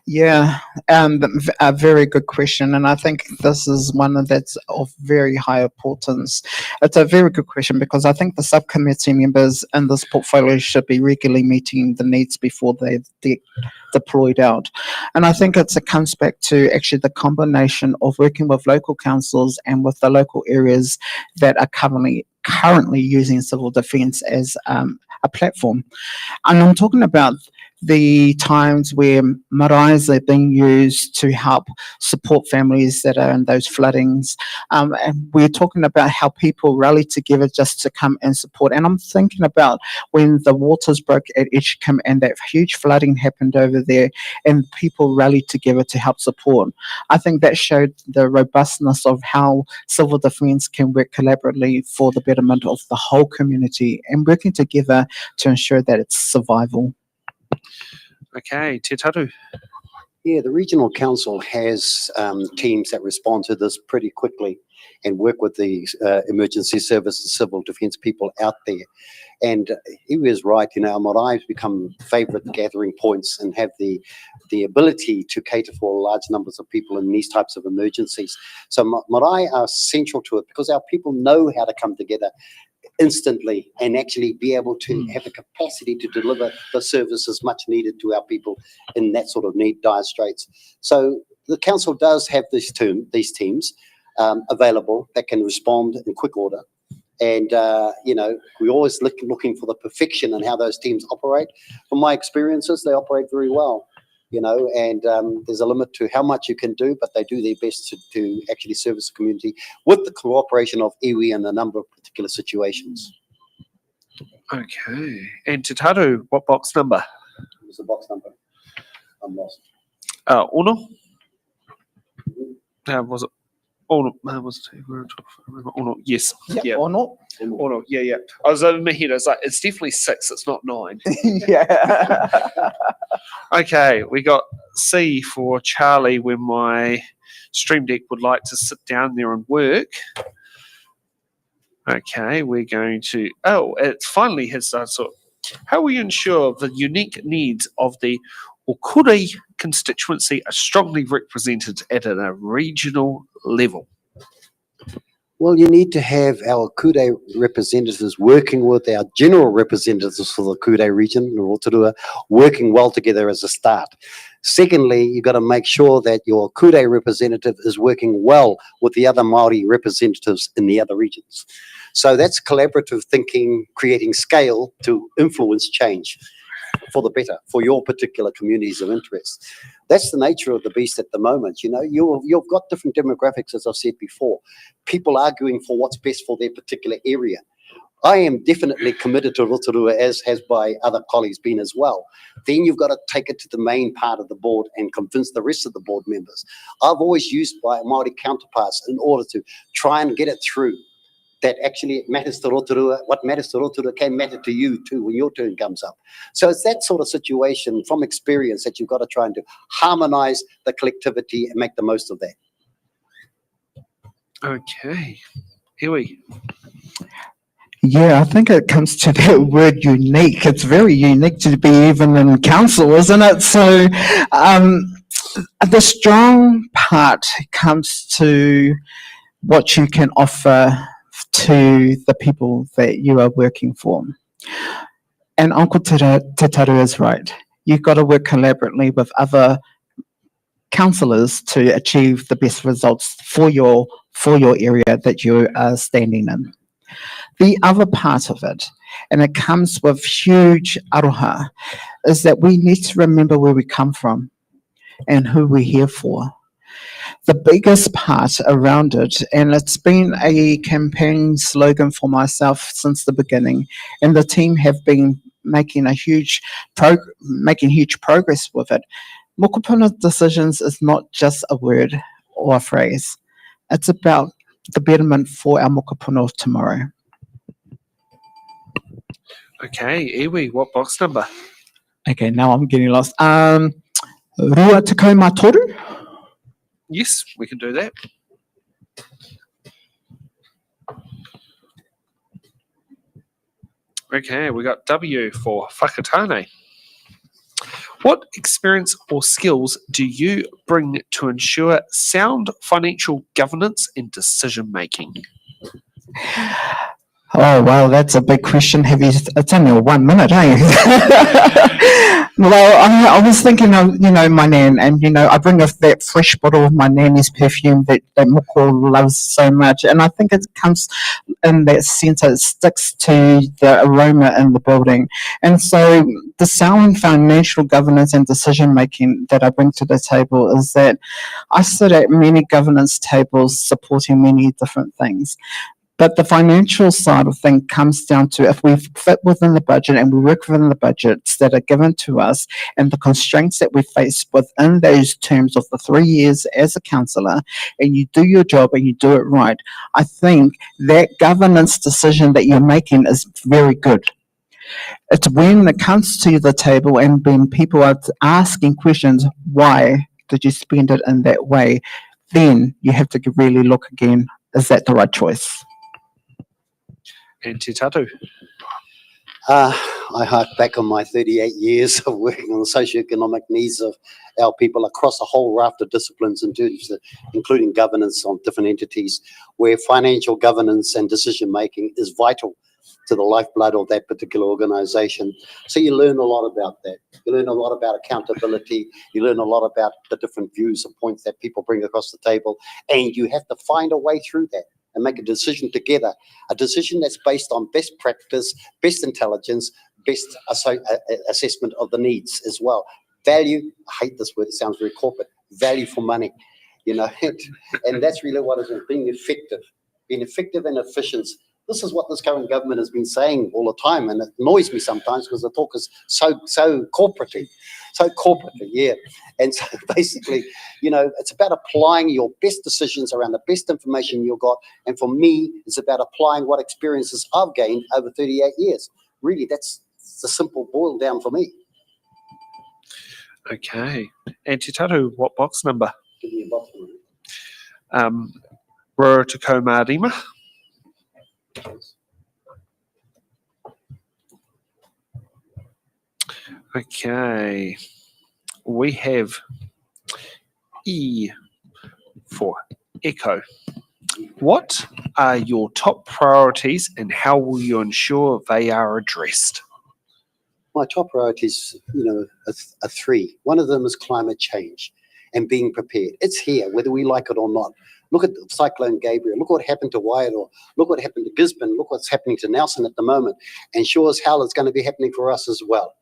Yeah, a very good question, and I think this is one that's of very high importance. It's a very good question because I think the subcommittee members in this portfolio should be regularly meeting the needs before they deployed out. And I think it comes back to actually the combination of working with local councils and with the local areas that are currently using civil defence as a platform. And I'm talking about the times where maraes are being used to help support families that are in those floodings. And we're talking about how people rally together just to come and support. And I'm thinking about when the waters broke at Edgecombe and that huge flooding happened over there and people rallied together to help support. I think that showed the robustness of how civil defence can work collaboratively for the betterment of the whole community and working together to ensure that it's survival. Okay, Te Taru. Yeah, the regional council has teams that respond to this pretty quickly and work with the emergency service and civil defence people out there. And he was right, our marae become favourite gathering points and have the ability to cater for large numbers of people in these types of emergencies. So marae are central to it because our people know how to come together instantly and actually be able to have the capacity to deliver the services much needed to our people in that sort of dire straits. So the council does have these teams available that can respond in quick order. And, we're always looking for the perfection in how those teams operate. From my experiences, they operate very well, and there's a limit to how much you can do, but they do their best to actually service the community with the cooperation of iwi in a number of particular situations. Okay. And Te Taru, what box number? What was the box number? I'm lost. Ono? Was it? Ono, was it? Ono, yes. Yeah. Or not? Ono, yeah. I was over my head. I was like, it's definitely 6. It's not 9. Yeah. Okay, we got C for Charlie when my Stream Deck would like to sit down there and work. Okay, we're going to, it finally has how we ensure the unique needs of the Ōkurei constituency are strongly represented at a regional level. Well, you need to have our Ōkurei representatives working with our general representatives for the Ōkurei region, Rotorua, working well together as a start. Secondly, you've got to make sure that your Ōkurei representative is working well with the other Māori representatives in the other regions. So that's collaborative thinking, creating scale to influence change for the better, for your particular communities of interest. That's the nature of the beast at the moment. You've got different demographics, as I've said before. People arguing for what's best for their particular area. I am definitely committed to Rotorua, as has by other colleagues been as well. Then you've got to take it to the main part of the board and convince the rest of the board members. I've always used my Māori counterparts in order to try and get it through that actually it matters to Rotorua. What matters to Rotorua can matter to you too when your turn comes up. So it's that sort of situation from experience that you've got to try and harmonise the collectivity and make the most of that. Okay, Iwi. Yeah, I think it comes to that word unique. It's very unique to be even in council, isn't it? So the strong part comes to what you can offer to the people that you are working for. And Uncle Te Taru is right. You've got to work collaboratively with other councillors to achieve the best results for your area that you are standing in. The other part of it, and it comes with huge aroha, is that we need to remember where we come from and who we're here for. The biggest part around it, and it's been a campaign slogan for myself since the beginning, and the team have been making huge progress with it. Mokopuna decisions is not just a word or a phrase. It's about the betterment for our mokopuna of tomorrow. Okay, Iwi, what box number? Okay, now I'm getting lost. Rua Tekau Mātoru? Yes, we can do that. Okay, we got W for whakatane. What experience or skills do you bring to ensure sound financial governance and decision making? Oh, well, that's a big question. It's only 1 minute, eh? Well, I was thinking of, my nan, and, I bring that fresh bottle of my nanny's perfume that Moko loves so much. And I think it comes in that sense, it sticks to the aroma in the building. And so the sound financial governance and decision making that I bring to the table is that I sit at many governance tables supporting many different things. But the financial side of things comes down to if we fit within the budget and we work within the budgets that are given to us and the constraints that we face within those terms of the 3 years as a councillor, and you do your job and you do it right, I think that governance decision that you're making is very good. It's when it comes to the table and when people are asking questions, why did you spend it in that way? Then you have to really look again, is that the right choice? And Te Tatu. I hark back on my 38 years of working on the socioeconomic needs of our people across a whole raft of disciplines, including governance on different entities, where financial governance and decision making is vital to the lifeblood of that particular organisation. So you learn a lot about that. You learn a lot about accountability. You learn a lot about the different views and points that people bring across the table, and you have to find a way through that and make a decision together, a decision that's based on best practice, best intelligence, best assessment of the needs as well. Value, I hate this word, it sounds very corporate, value for money, and that's really what it is, being effective and efficient. This is what this current government has been saying all the time, and it annoys me sometimes because the talk is so corporate-y, yeah. And so basically, it's about applying your best decisions around the best information you've got, and for me, it's about applying what experiences I've gained over 38 years. Really, that's the simple boil down for me. Okay. And Te Tatu, what box number? Give me a box number. Ōkurei Māori. Okay, we have E for echo. What are your top priorities and how will you ensure they are addressed? My top priorities, are three. One of them is climate change and being prepared. It's here, whether we like it or not. Look at Cyclone Gabriel. Look what happened to Wairoa. Look what happened to Gisborne. Look what's happening to Nelson at the moment. And sure as hell it's going to be happening for us as well.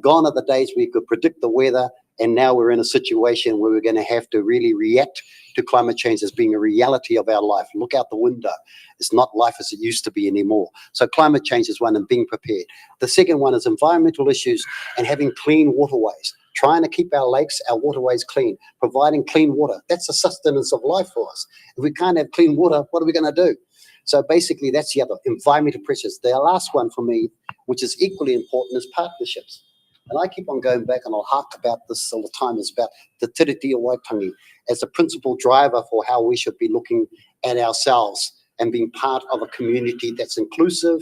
Gone are the days we could predict the weather, and now we're in a situation where we're going to have to really react to climate change as being a reality of our life. Look out the window. It's not life as it used to be anymore. So climate change is one, and being prepared. The second one is environmental issues and having clean waterways. Trying to keep our lakes, our waterways clean, providing clean water. That's the sustenance of life for us. If we can't have clean water, what are we going to do? So basically, that's the other, environmental pressures. The last one for me, which is equally important, is partnerships. And I keep on going back, and I'll hark about this all the time, is about the tiriti o Waitangi as the principal driver for how we should be looking at ourselves and being part of a community that's inclusive,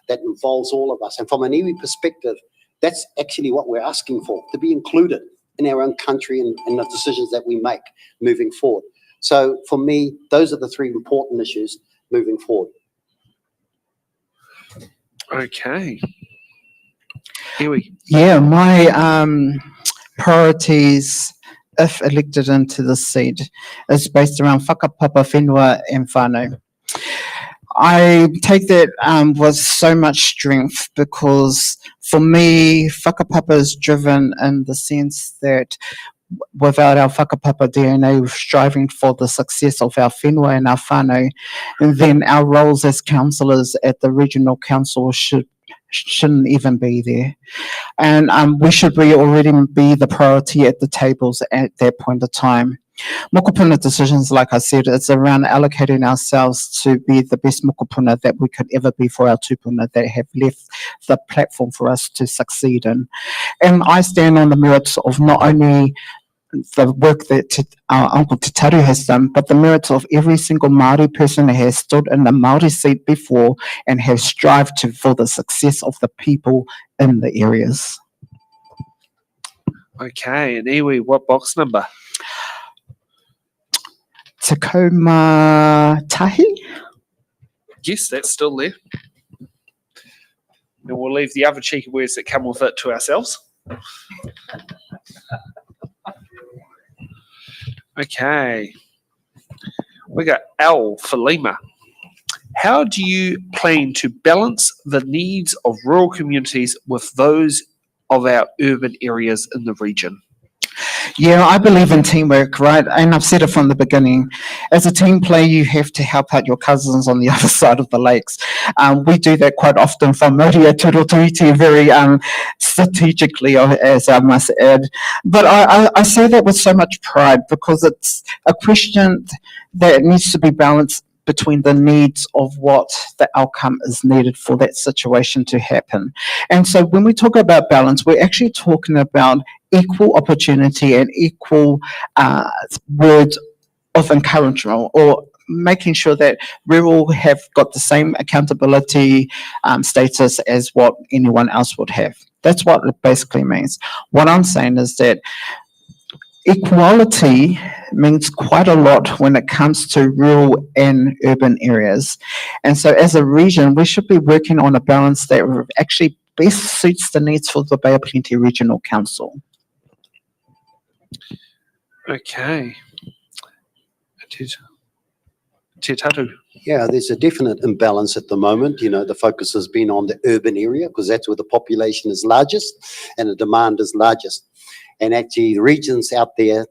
that involves all of us. And from an iwi perspective, that's actually what we're asking for, to be included in our own country and the decisions that we make moving forward. So for me, those are the three important issues moving forward. Okay. Iwi. Yeah, my priorities, if elected into the seat, is based around whakapapa, whenua and whānau. I take that with so much strength because for me, whakapapa is driven in the sense that without our whakapapa DNA, striving for the success of our whenua and our whānau, and then our roles as councillors at the regional council shouldn't even be there. And we should already be the priority at the tables at that point of time. Mokopuna decisions, like I said, it's around allocating ourselves to be the best mokopuna that we could ever be for our tupuna that have left the platform for us to succeed in. And I stand on the merits of not only the work that our Uncle Te Taru has done, but the merits of every single Māori person that has stood in the Māori seat before and has strived for the success of the people in the areas. Okay, and iwi, what box number? Tacoma Tahi? Yes, that's still there. And we'll leave the other cheeky words that come with it to ourselves. Okay. We got L for Lima. How do you plan to balance the needs of rural communities with those of our urban areas in the region? Yeah, I believe in teamwork, right? And I've said it from the beginning. As a team player, you have to help out your cousins on the other side of the lakes. We do that quite often from Maria Turutuiti, very strategically, as I must add. But I say that with so much pride because it's a question that needs to be balanced between the needs of what the outcome is needed for that situation to happen. And so when we talk about balance, we're actually talking about equal opportunity and equal words of encouragement, or making sure that rural have got the same accountability status as what anyone else would have. That's what it basically means. What I'm saying is that equality means quite a lot when it comes to rural and urban areas. And so as a region, we should be working on a balance that actually best suits the needs for the Bay of Plenty Regional Council. Okay. Te Taru. Yeah, there's a definite imbalance at the moment. You know, the focus has been on the urban area because that's where the population is largest and the demand is largest. And actually, the regions out there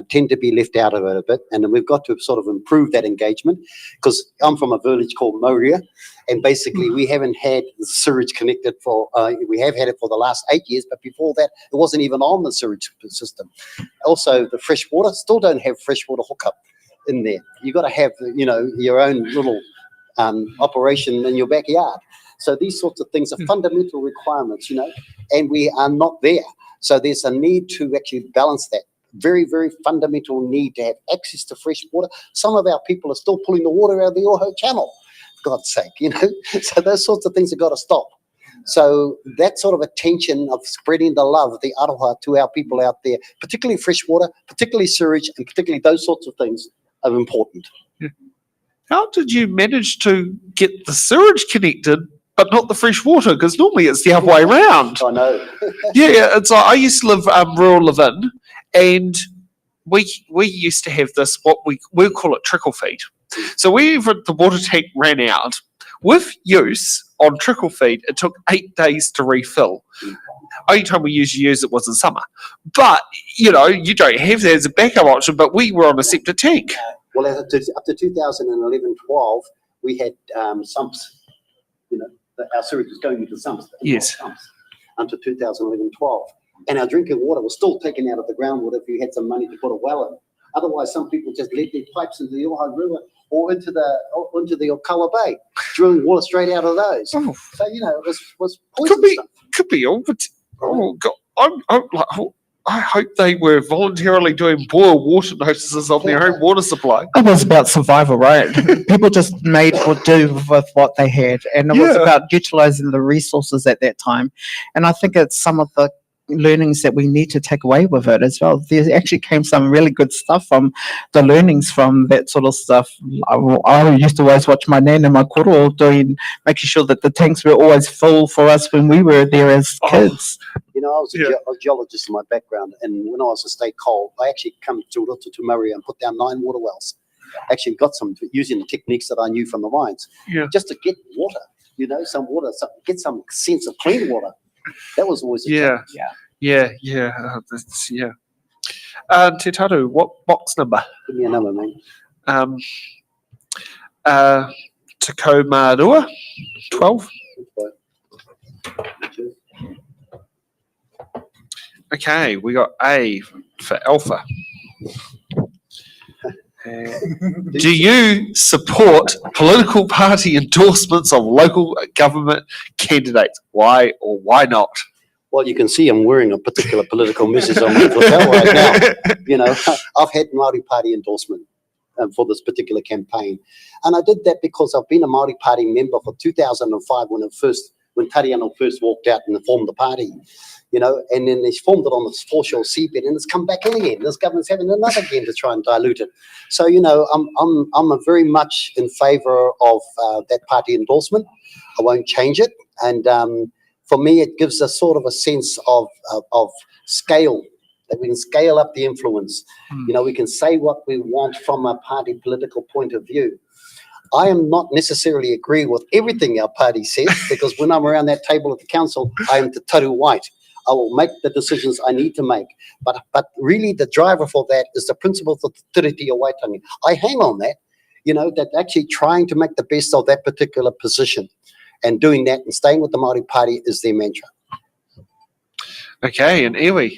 tend to be left out of it a bit. And we've got to sort of improve that engagement because I'm from a village called Moria. And basically, we haven't had the sewage connected for, we have had it for the last 8 years, but before that, it wasn't even on the sewage system. Also, the fresh water, still don't have fresh water hookup in there. You've got to have, you know, your own little operation in your backyard. So these sorts of things are fundamental requirements, you know, and we are not there. So there's a need to actually balance that. Very, very fundamental need to have access to fresh water. Some of our people are still pulling the water out of the Ōhau Channel, for God's sake, you know. So those sorts of things have got to stop. So that sort of attention of spreading the love, the aroha to our people out there, particularly fresh water, particularly sewage, and particularly those sorts of things are important. Yeah. How did you manage to get the sewage connected but not the fresh water? Because normally it's the other way around. I know. Yeah, it's like I used to live rural live-in, and we used to have this, what we call it trickle feed. So whenever the water tank ran out, with use on trickle feed, it took 8 days to refill. Only time we used to use it was in summer. But, you know, you don't have that as a backup option, but we were on a septic tank. Well, up to 2011-12, we had sumps, you know, our sewage was going into sumps. Yes. Sumps, until 2011-12. And our drinking water was still taken out of the groundwater if you had some money to put a well in. Otherwise, some people just let their pipes into the Ōhau River or into the Ōkawa Bay, drilling water straight out of those. Oh. So, you know, it was poison stuff. Could be all, but oh God, I hope they were voluntarily doing boil water notices on their own water supply. It was about survival, right? People just made or do with what they had, and it was about utilizing the resources at that time. And I think it's some of the learnings that we need to take away with it as well. There actually came some really good stuff from the learnings from that sort of stuff. I used to always watch my nan and my koro making sure that the tanks were always full for us when we were there as kids. You know, I was a geologist in my background, and when I was a state coal, I actually come to Roto to Maria and put down 9 water wells. Actually got some using the techniques that I knew from the mines, just to get water, you know, some water, get some sense of clean water. That was always a challenge. Te Taru, what box number? Give me a number, mate. Tacoma Rua, 12. Okay, we got A for Alpha. Do you support political party endorsements of local government candidates? Why or why not? Well, you can see I'm wearing a particular political message on my lapel right now. You know, I've had Māori Party endorsement for this particular campaign. And I did that because I've been a Māori Party member for 2005 when Tariano first walked out and formed the party, you know, and then they formed it on the foreshore seabed, and it's come back in again. This government's having another again to try and dilute it. So, you know, I'm a very much in favour of that party endorsement. I won't change it. And for me, it gives us sort of a sense of scale, that we can scale up the influence. You know, we can say what we want from a party political point of view. I am not necessarily agree with everything our party says, because when I'm around that table at the council, I am the toru white. I will make the decisions I need to make. But really the driver for that is the principles of the tiriti o waitangi. I hang on that, you know, that actually trying to make the best of that particular position, and doing that and staying with the Māori Party is their mantra. Okay, and Iwi.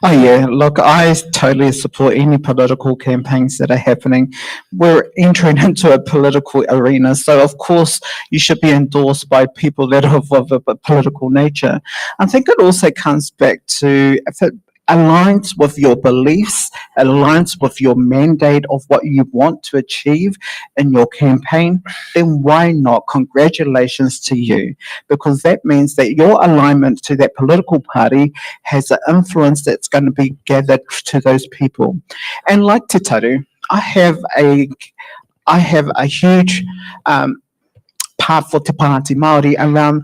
Oh yeah, look, I totally support any political campaigns that are happening. We're entering into a political arena, so of course you should be endorsed by people that are of a political nature. I think it also comes back to, if it aligns with your beliefs, aligns with your mandate of what you want to achieve in your campaign, then why not? Congratulations to you, because that means that your alignment to that political party has an influence that's going to be gathered to those people. And like Te Taru, I have a huge part for Te Pāti Māori around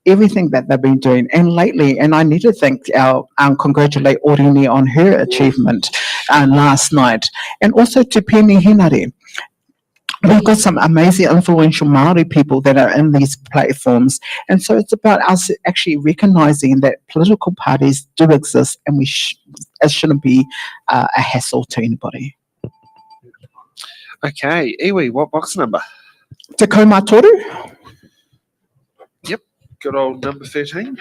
everything that they've been doing. And lately, and I need to congratulate Orini on her achievement last night, and also to Peni Hinari. We've got some amazing influential Māori people that are in these platforms. And so it's about us actually recognising that political parties do exist, and it shouldn't be a hassle to anybody. Okay, Iwi, what box number? Te kaumātoru. Yep, good old number 13.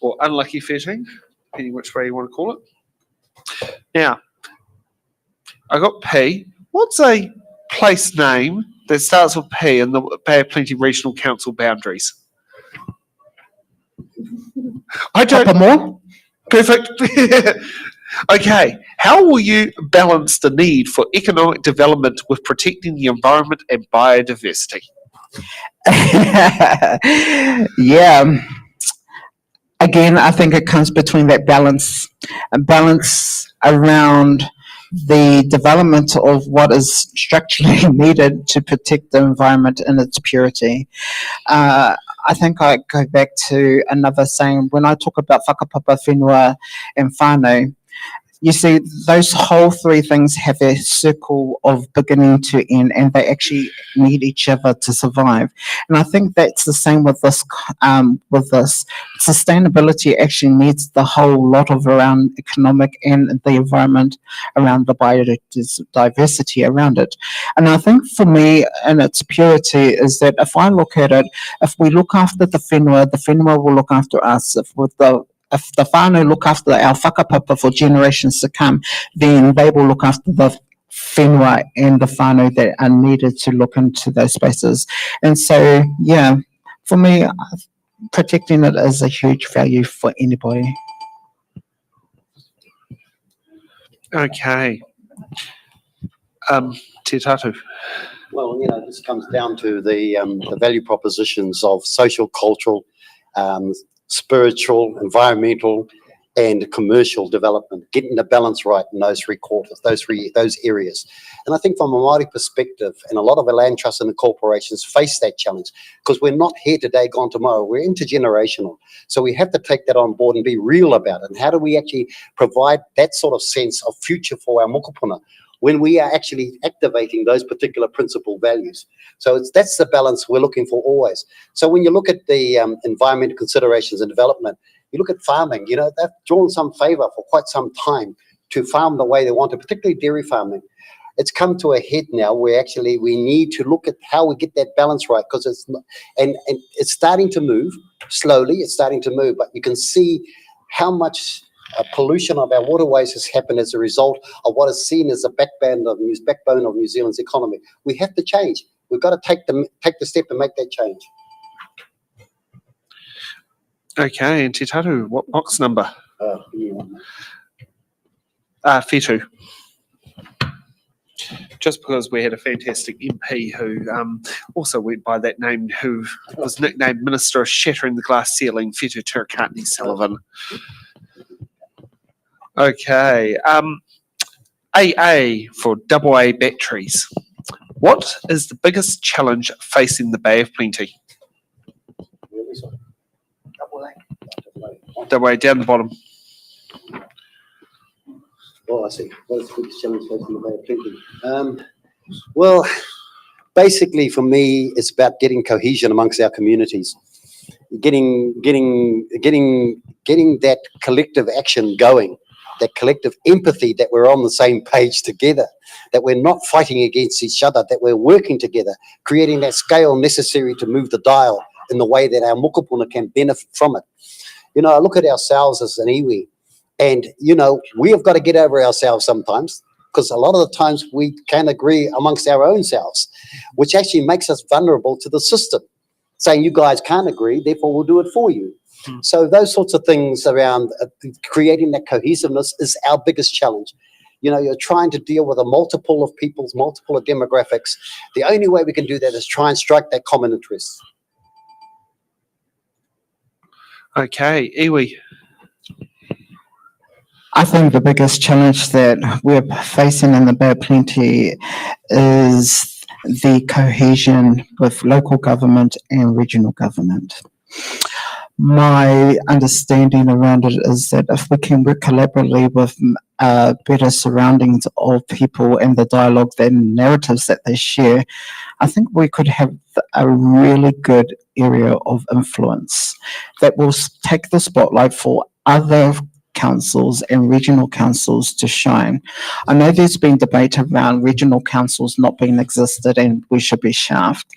Or unlucky 13, depending which way you want to call it. Now, I got P. What's a place name that starts with P in the Bay of Plenty Regional Council boundaries? I don't. Papamoa? Perfect. Okay, how will you balance the need for economic development with protecting the environment and biodiversity? Yeah. Again, I think it comes between that balance around the development of what is structurally needed to protect the environment in its purity. I think I go back to another saying, when I talk about whakapapa, whenua, and whānau, you see, those whole three things have a circle of beginning to end, and they actually need each other to survive. And I think that's the same with this. Sustainability actually needs the whole lot of around economic and the environment, around the biodiversity around it. And I think for me, in its purity, is that if I look at it, if we look after the whenua will look after us. If the whānau look after our whakapapa for generations to come, then they will look after the whenua and the whānau that are needed to look into those spaces. And so, yeah, for me, protecting it is a huge value for anybody. Okay. Te Tatu. Well, you know, this comes down to the value propositions of social, cultural, spiritual, environmental, and commercial development, getting the balance right in those three quarters, those areas. And I think from a Māori perspective, and a lot of the land trusts and the corporations face that challenge, because we're not here today, gone tomorrow. We're intergenerational. So we have to take that on board and be real about it. And how do we actually provide that sort of sense of future for our mokopuna when we are actually activating those particular principal values? So that's the balance we're looking for always. So when you look at the environmental considerations and development, you look at farming, you know, they've drawn some favour for quite some time to farm the way they want to, particularly dairy farming. It's come to a head now where actually we need to look at how we get that balance right, because it's not, and it's starting to move slowly. It's starting to move, but you can see how much pollution of our waterways has happened as a result of what is seen as the backbone of New Zealand's economy. We have to change. We've got to take the step and make that change. Okay, and Te Taru, what box number? Whetū. Just because we had a fantastic MP who also went by that name, who was nicknamed Minister of Shattering the Glass Ceiling, Whetū Turakatni Sullivan. Okay, AA for AA batteries. What is the biggest challenge facing the Bay of Plenty? AA down the bottom. Oh, I see. What is the biggest challenge facing the Bay of Plenty? Well, basically for me, it's about getting cohesion amongst our communities, getting that collective action going, that collective empathy, that we're on the same page together, that we're not fighting against each other, that we're working together, creating that scale necessary to move the dial in the way that our mokopuna can benefit from it. You know, I look at ourselves as an iwi, and, you know, we have got to get over ourselves sometimes, because a lot of the times we can't agree amongst our own selves, which actually makes us vulnerable to the system, saying you guys can't agree, therefore we'll do it for you. So those sorts of things around creating that cohesiveness is our biggest challenge. You know, you're trying to deal with a multiple of peoples, multiple of demographics. The only way we can do that is try and strike that common interest. Okay, iwi. I think the biggest challenge that we're facing in the Bay of Plenty is the cohesion with local government and regional government. My understanding around it is that if we can work collaboratively with better surroundings of people and the dialogue and narratives that they share, I think we could have a really good area of influence that will take the spotlight for other councils and regional councils to shine. I know there's been debate around regional councils not being existed and we should be shafted.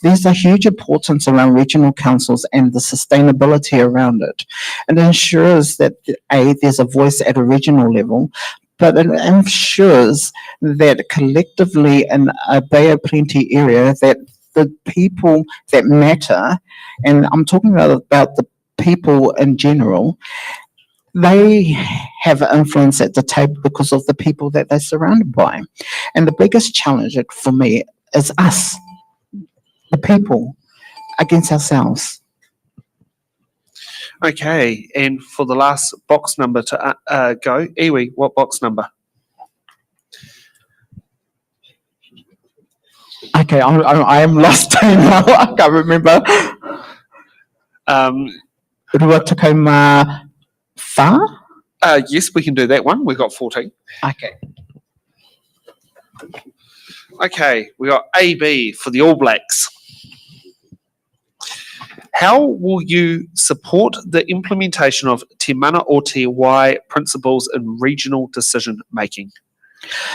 There's a huge importance around regional councils and the sustainability around it. It ensures that there's a voice at a regional level, but it ensures that collectively in a Bay of Plenty area that the people that matter, and I'm talking about the people in general, they have influence at the table because of the people that they're surrounded by. And the biggest challenge for me is us, the people, against ourselves. Okay, and for the last box number to go, iwi, what box number? Okay, I am lost now. I can't remember. Ruatakoma Wha? Yes, we can do that one. We've got 14. Okay. Okay, we got AB for the All Blacks. How will you support the implementation of Te Mana o Te Wai principles in regional decision making?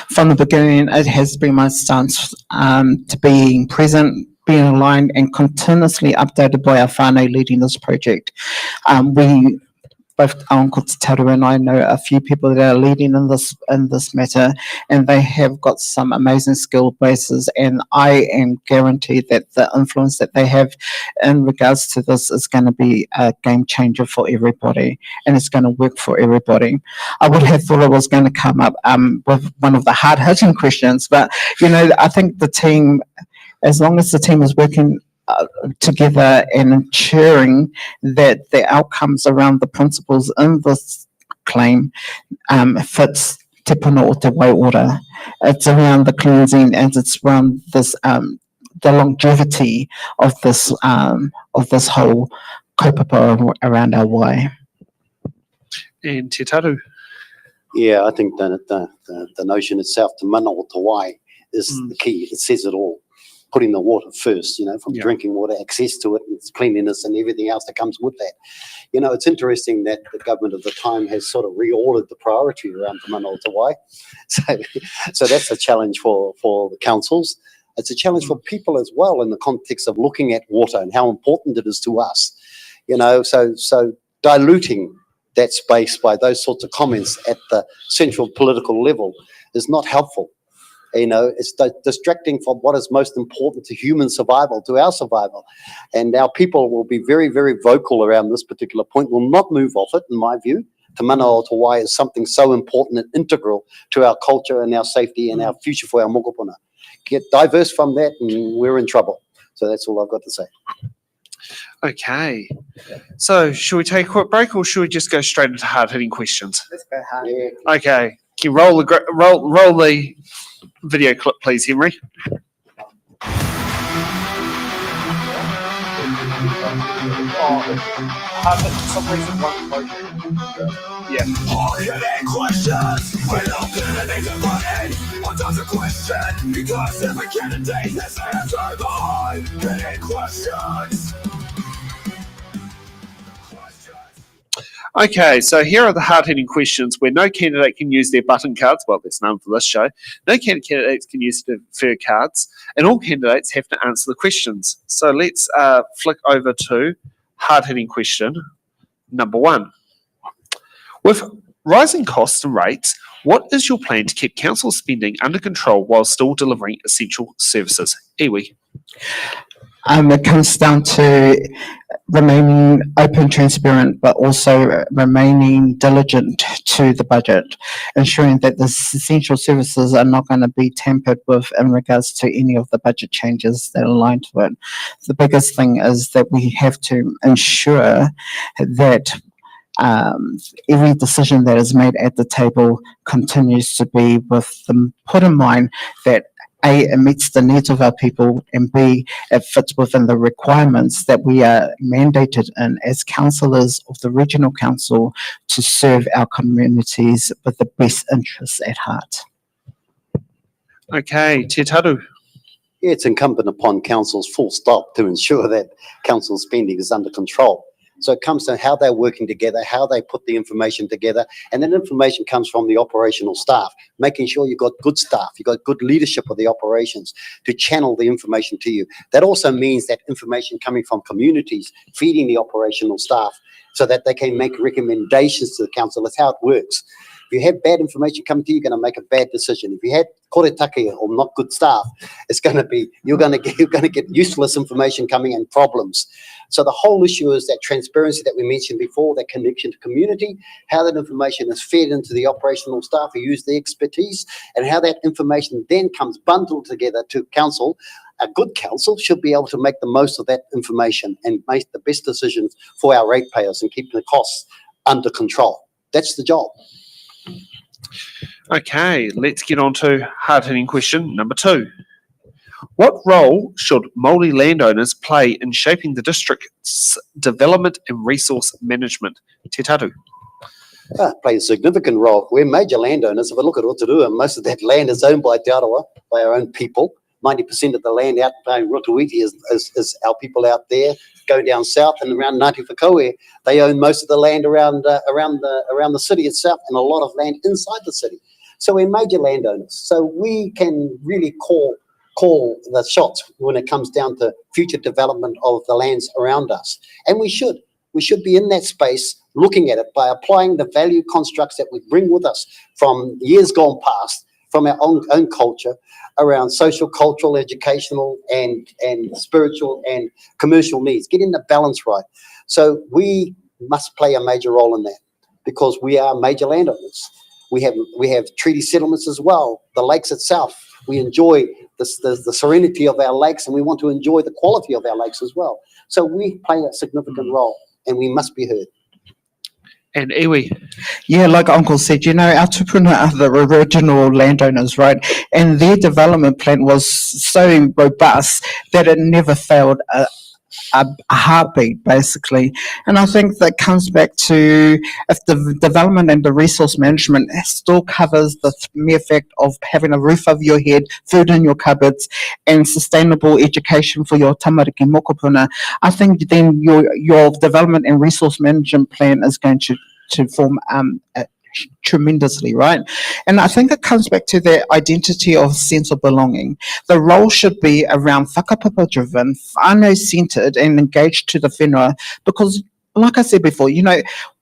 From the beginning, it has been my stance to being present, being aligned, and continuously updated by our whānau leading this project. Both Uncle Te Taru and I know a few people that are leading in this matter, and they have got some amazing skill bases, and I am guaranteed that the influence that they have in regards to this is going to be a game changer for everybody, and it's going to work for everybody. I would have thought I was going to come up with one of the hard-hitting questions, but you know, I think the team, as long as the team is working together and ensuring that the outcomes around the principles in this claim fits Te Puna o Te Wai order. It's around the cleansing and it's around this the longevity of this whole kaupapa around our wai. And Te Taru. Yeah, I think the notion itself, Te Mana o Te Wai, is the key. It says it all. Putting the water first, you know, from drinking water, access to it, its cleanliness and everything else that comes with that. You know, it's interesting that the government of the time has sort of reordered the priority around Te Mana o Te Wai. So that's a challenge for the councils. It's a challenge for people as well in the context of looking at water and how important it is to us. You know, so diluting that space by those sorts of comments at the central political level is not helpful. You know, it's distracting from what is most important to human survival, to our survival. And our people will be very, very vocal around this particular point, will not move off it, in my view. Te mana o te wai is something so important and integral to our culture and our safety and our future for our mokopuna. Get diverse from that and we're in trouble. So that's all I've got to say. Okay. So should we take a quick break or should we just go straight into hard-hitting questions? Let's go hard. Yeah. Okay. Can you roll the video clip, please, Henry? Yeah. Hard-hitting questions. We're not gonna make it money. What does a question? Because every candidate has answered the hard-hitting questions. Okay, so here are the hard-hitting questions where no candidate can use their button cards. Well, that's known for this show. No candidates can use their deferred cards, and all candidates have to answer the questions. So let's flick over to hard-hitting question number 1. With rising costs and rates, what is your plan to keep council spending under control while still delivering essential services? Iwi. It comes down to remaining open, transparent, but also remaining diligent to the budget, ensuring that the essential services are not going to be tampered with in regards to any of the budget changes that align to it. The biggest thing is that we have to ensure that every decision that is made at the table continues to be with them put in mind that A, it meets the needs of our people, and B, it fits within the requirements that we are mandated in as councillors of the regional council to serve our communities with the best interests at heart. Okay, Te Taru. Yeah, it's incumbent upon councils, full stop, to ensure that council spending is under control. So it comes to how they're working together, how they put the information together, and that information comes from the operational staff, making sure you've got good staff, you've got good leadership of the operations to channel the information to you. That also means that information coming from communities, feeding the operational staff so that they can make recommendations to the council. That's how it works. If you have bad information coming to you, you're going to make a bad decision. If you had koretake or not good staff, it's going to be you're going to get useless information coming and problems. So the whole issue is that transparency that we mentioned before, that connection to community, how that information is fed into the operational staff who use the expertise, and how that information then comes bundled together to council. A good council should be able to make the most of that information and make the best decisions for our ratepayers and keep the costs under control. That's the job. Okay, let's get on to hard-hitting question number 2. What role should Māori landowners play in shaping the district's development and resource management? Te Taru. Play a significant role. We're major landowners. If I look at Rotorua, most of that land is owned by Te Arawa, by our own people. 90% of the land out by Rotorua is our people out there. Go down south and around Ngāti Whakaue, they own most of the land around the city itself and a lot of land inside the city. So we're major landowners. So we can really call the shots when it comes down to future development of the lands around us. And we should be in that space looking at it by applying the value constructs that we bring with us from years gone past, from our own culture, around social, cultural, educational, and spiritual and commercial needs, getting the balance right. So we must play a major role in that because we are major landowners. We have treaty settlements as well. The lakes itself, we enjoy the serenity of our lakes, and we want to enjoy the quality of our lakes as well. So we play a significant role, and we must be heard. And iwi. Yeah, like Uncle said, our tupuna are the original landowners, right? And their development plan was so robust that it never failed a heartbeat, basically. And I think that comes back to if the development and the resource management still covers the mere fact of having a roof over your head, food in your cupboards, and sustainable education for your tamariki mokopuna, I think then your development and resource management plan is going to form tremendously, right? And I think it comes back to the identity of sense of belonging. The role should be around whakapapa driven, whānau centred and engaged to the whenua, because like I said before,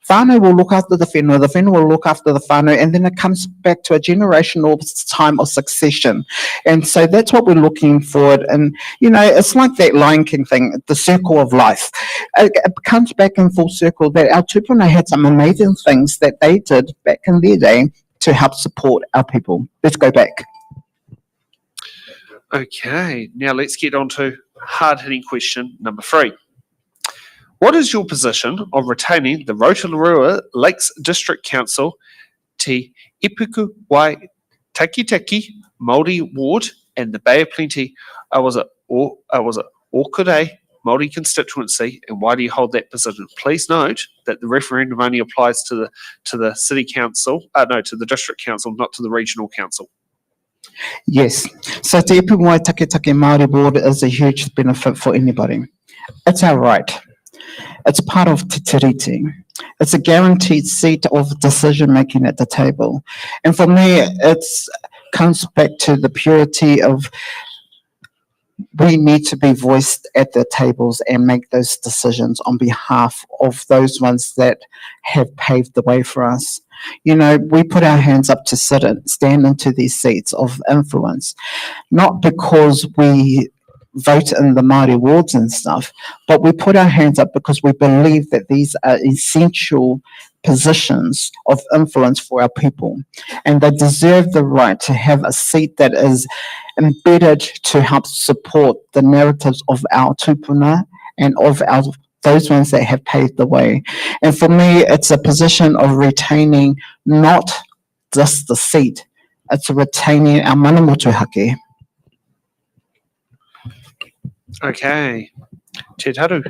whānau will look after the whenua will look after the whānau, and then it comes back to a generational time of succession. And so that's what we're looking for. And, it's like that Lion King thing, the circle of life. It comes back in full circle that our tupuna had some amazing things that they did back in their day to help support our people. Let's go back. Okay, now let's get on to hard-hitting question number 3. What is your position of retaining the Rotorua Lakes District Council Te Ipuku Wai Takitaki Māori Ward and the Bay of Plenty Ōkurei Māori Constituency, and why do you hold that position? Please note that the referendum only applies to the city council, to the district council, not to the regional council. Yes, so Te Ipuku Wai Takitaki Māori Ward is a huge benefit for anybody. It's our right. It's part of Te Tiriti. It's a guaranteed seat of decision making at the table. And for me, it comes back to the purity of we need to be voiced at the tables and make those decisions on behalf of those ones that have paved the way for us. We put our hands up to stand into these seats of influence, not because we vote in the Māori wards and stuff, but we put our hands up because we believe that these are essential positions of influence for our people, and they deserve the right to have a seat that is embedded to help support the narratives of our tupuna and of those ones that have paved the way. And for me, it's a position of retaining not just the seat, it's retaining our mana motuhake. Okay, Te Taru.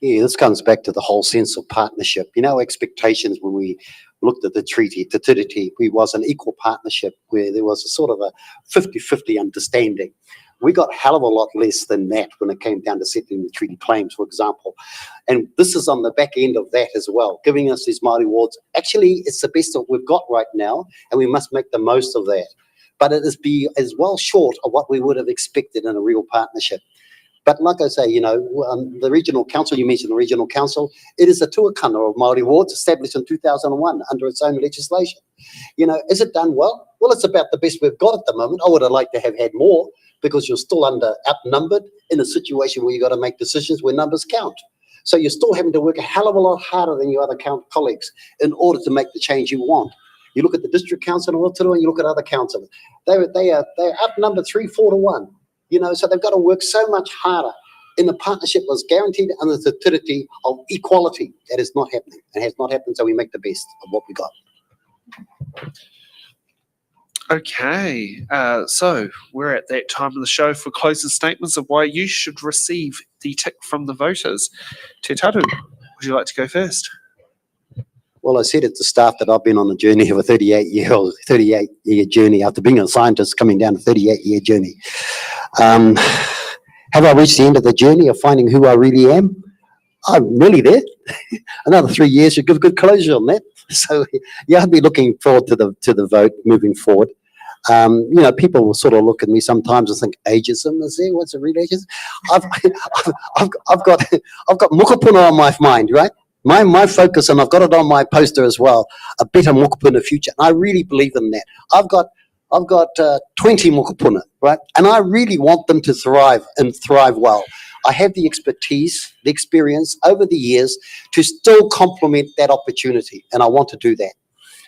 Yeah, this comes back to the whole sense of partnership. Expectations when we looked at the treaty, Te Tiriti, we was an equal partnership where there was a sort of a 50-50 understanding. We got a hell of a lot less than that when it came down to settling the treaty claims, for example. And this is on the back end of that as well, giving us these Māori wards. Actually, it's the best that we've got right now, and we must make the most of that. But it is as well short of what we would have expected in a real partnership. But like I say, the regional council, you mentioned the regional council, it is a tuakana of Māori wards established in 2001 under its own legislation. Is it done well? Well, it's about the best we've got at the moment. I would have liked to have had more because you're still outnumbered in a situation where you've got to make decisions where numbers count. So you're still having to work a hell of a lot harder than your other colleagues in order to make the change you want. You look at the district council in Rotorua and you look at other councils. They're outnumbered 3-4 to 1. So they've got to work so much harder. In the partnership was guaranteed under the tiriti of equality. That is not happening. It has not happened, so we make the best of what we got. Okay, so we're at that time of the show for closing statements of why you should receive the tick from the voters. Te Taru, would you like to go first? Well, I said at the start that I've been on a journey of a 38-year journey after being a scientist, coming down a 38-year journey. Have I reached the end of the journey of finding who I really am? I'm nearly there. Another 3 years should give good closure on that. So, yeah, I'll be looking forward to the vote moving forward. People will sort of look at me sometimes and think, ageism is there? What's a real ageism? I've got mokopuna on my mind, right? My focus, and I've got it on my poster as well, a better mokopuna future. And I really believe in that. I've got 20 mokopuna, right? And I really want them to thrive and thrive well. I have the expertise, the experience over the years to still complement that opportunity, and I want to do that.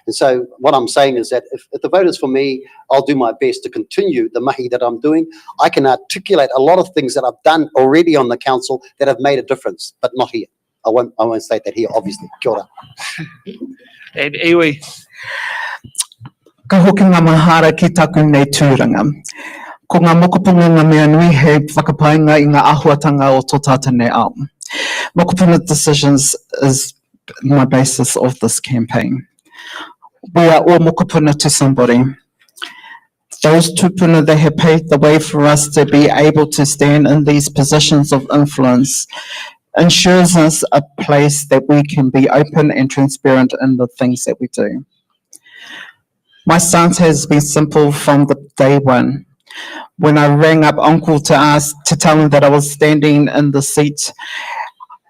And so what I'm saying is that if the vote is for me, I'll do my best to continue the mahi that I'm doing. I can articulate a lot of things that I've done already on the council that have made a difference, but not here. I won't state that here, obviously. Kia ora. And iwi. Ka hoki ngā mahara ki taku nei tūranga. Ko ngā mokopuna ngā mea nui he whakapainga I ngā āhuatanga o tō tātou nei ao. Mokopuna decisions is my basis of this campaign. We are all mokopuna to somebody. Those tupuna that have paved the way for us to be able to stand in these positions of influence ensures us a place that we can be open and transparent in the things that we do. My stance has been simple from the day one. When I rang up Uncle to tell him that I was standing in the seat,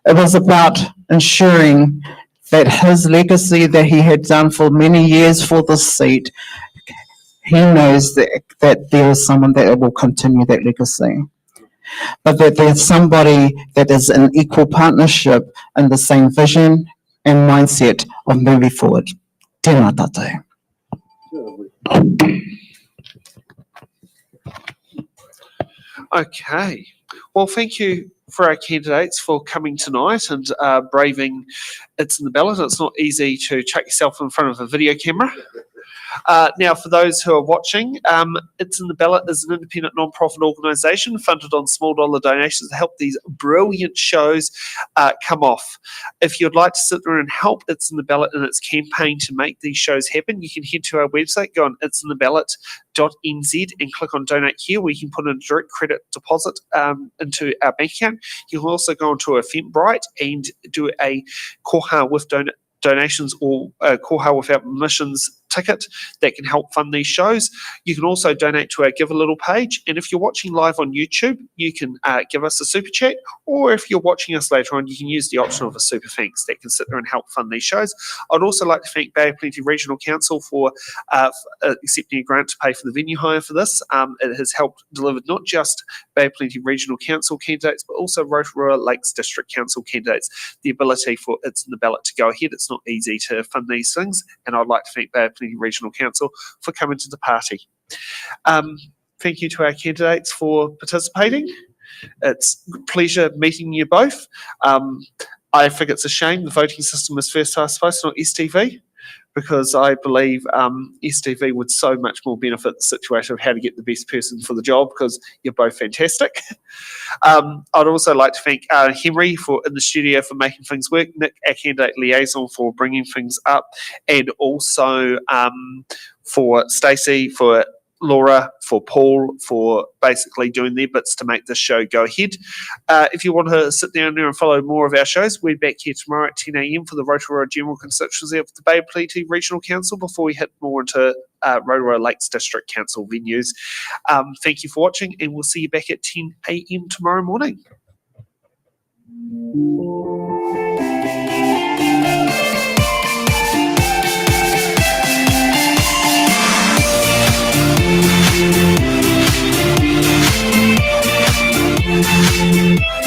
it was about ensuring that his legacy that he had done for many years for the seat, he knows that there is someone that will continue that legacy. But that there's somebody that is in equal partnership in the same vision and mindset of moving forward. Tēnā tātou. Okay. Well, thank you for our candidates for coming tonight and braving It's in the Ballot. It's not easy to chuck yourself in front of a video camera. Now, for those who are watching, It's in the Ballot is an independent non-profit organisation funded on small dollar donations to help these brilliant shows come off. If you'd like to sit there and help It's in the Ballot in its campaign to make these shows happen, you can head to our website, go on it'sintheballot.nz and click on donate here, where you can put in a direct credit deposit into our bank account. You can also go onto Eventbrite and do a koha with donations or koha without missions ticket that can help fund these shows. You can also donate to our Give a Little page, and if you're watching live on YouTube, you can give us a super chat, or if you're watching us later on, you can use the option of a super thanks that can sit there and help fund these shows. I'd also like to thank Bay of Plenty Regional Council for accepting a grant to pay for the venue hire for this. It has helped deliver not just Bay of Plenty Regional Council candidates, but also Rotorua Lakes District Council candidates, the ability for It's in the Ballot to go ahead. It's not easy to fund these things, and I'd like to thank Bay of Plenty Regional Council for coming to the party. Thank you to our candidates for participating. It's a pleasure meeting you both. I think it's a shame the voting system is first past the post, not STV, because I believe STV would so much more benefit the situation of how to get the best person for the job, because you're both fantastic. I'd also like to thank Henry in the studio for making things work, Nick, our candidate liaison, for bringing things up, and also for Stacey, for Laura, for Paul, for basically doing their bits to make this show go ahead. If you want to sit down there and follow more of our shows, we're back here tomorrow at 10 a.m. for the Rotorua General Constituency of the Bay of Plenty Regional Council before we hit more into Rotorua Lakes District Council venues. Thank you for watching, and we'll see you back at 10 a.m. tomorrow morning. Thank you.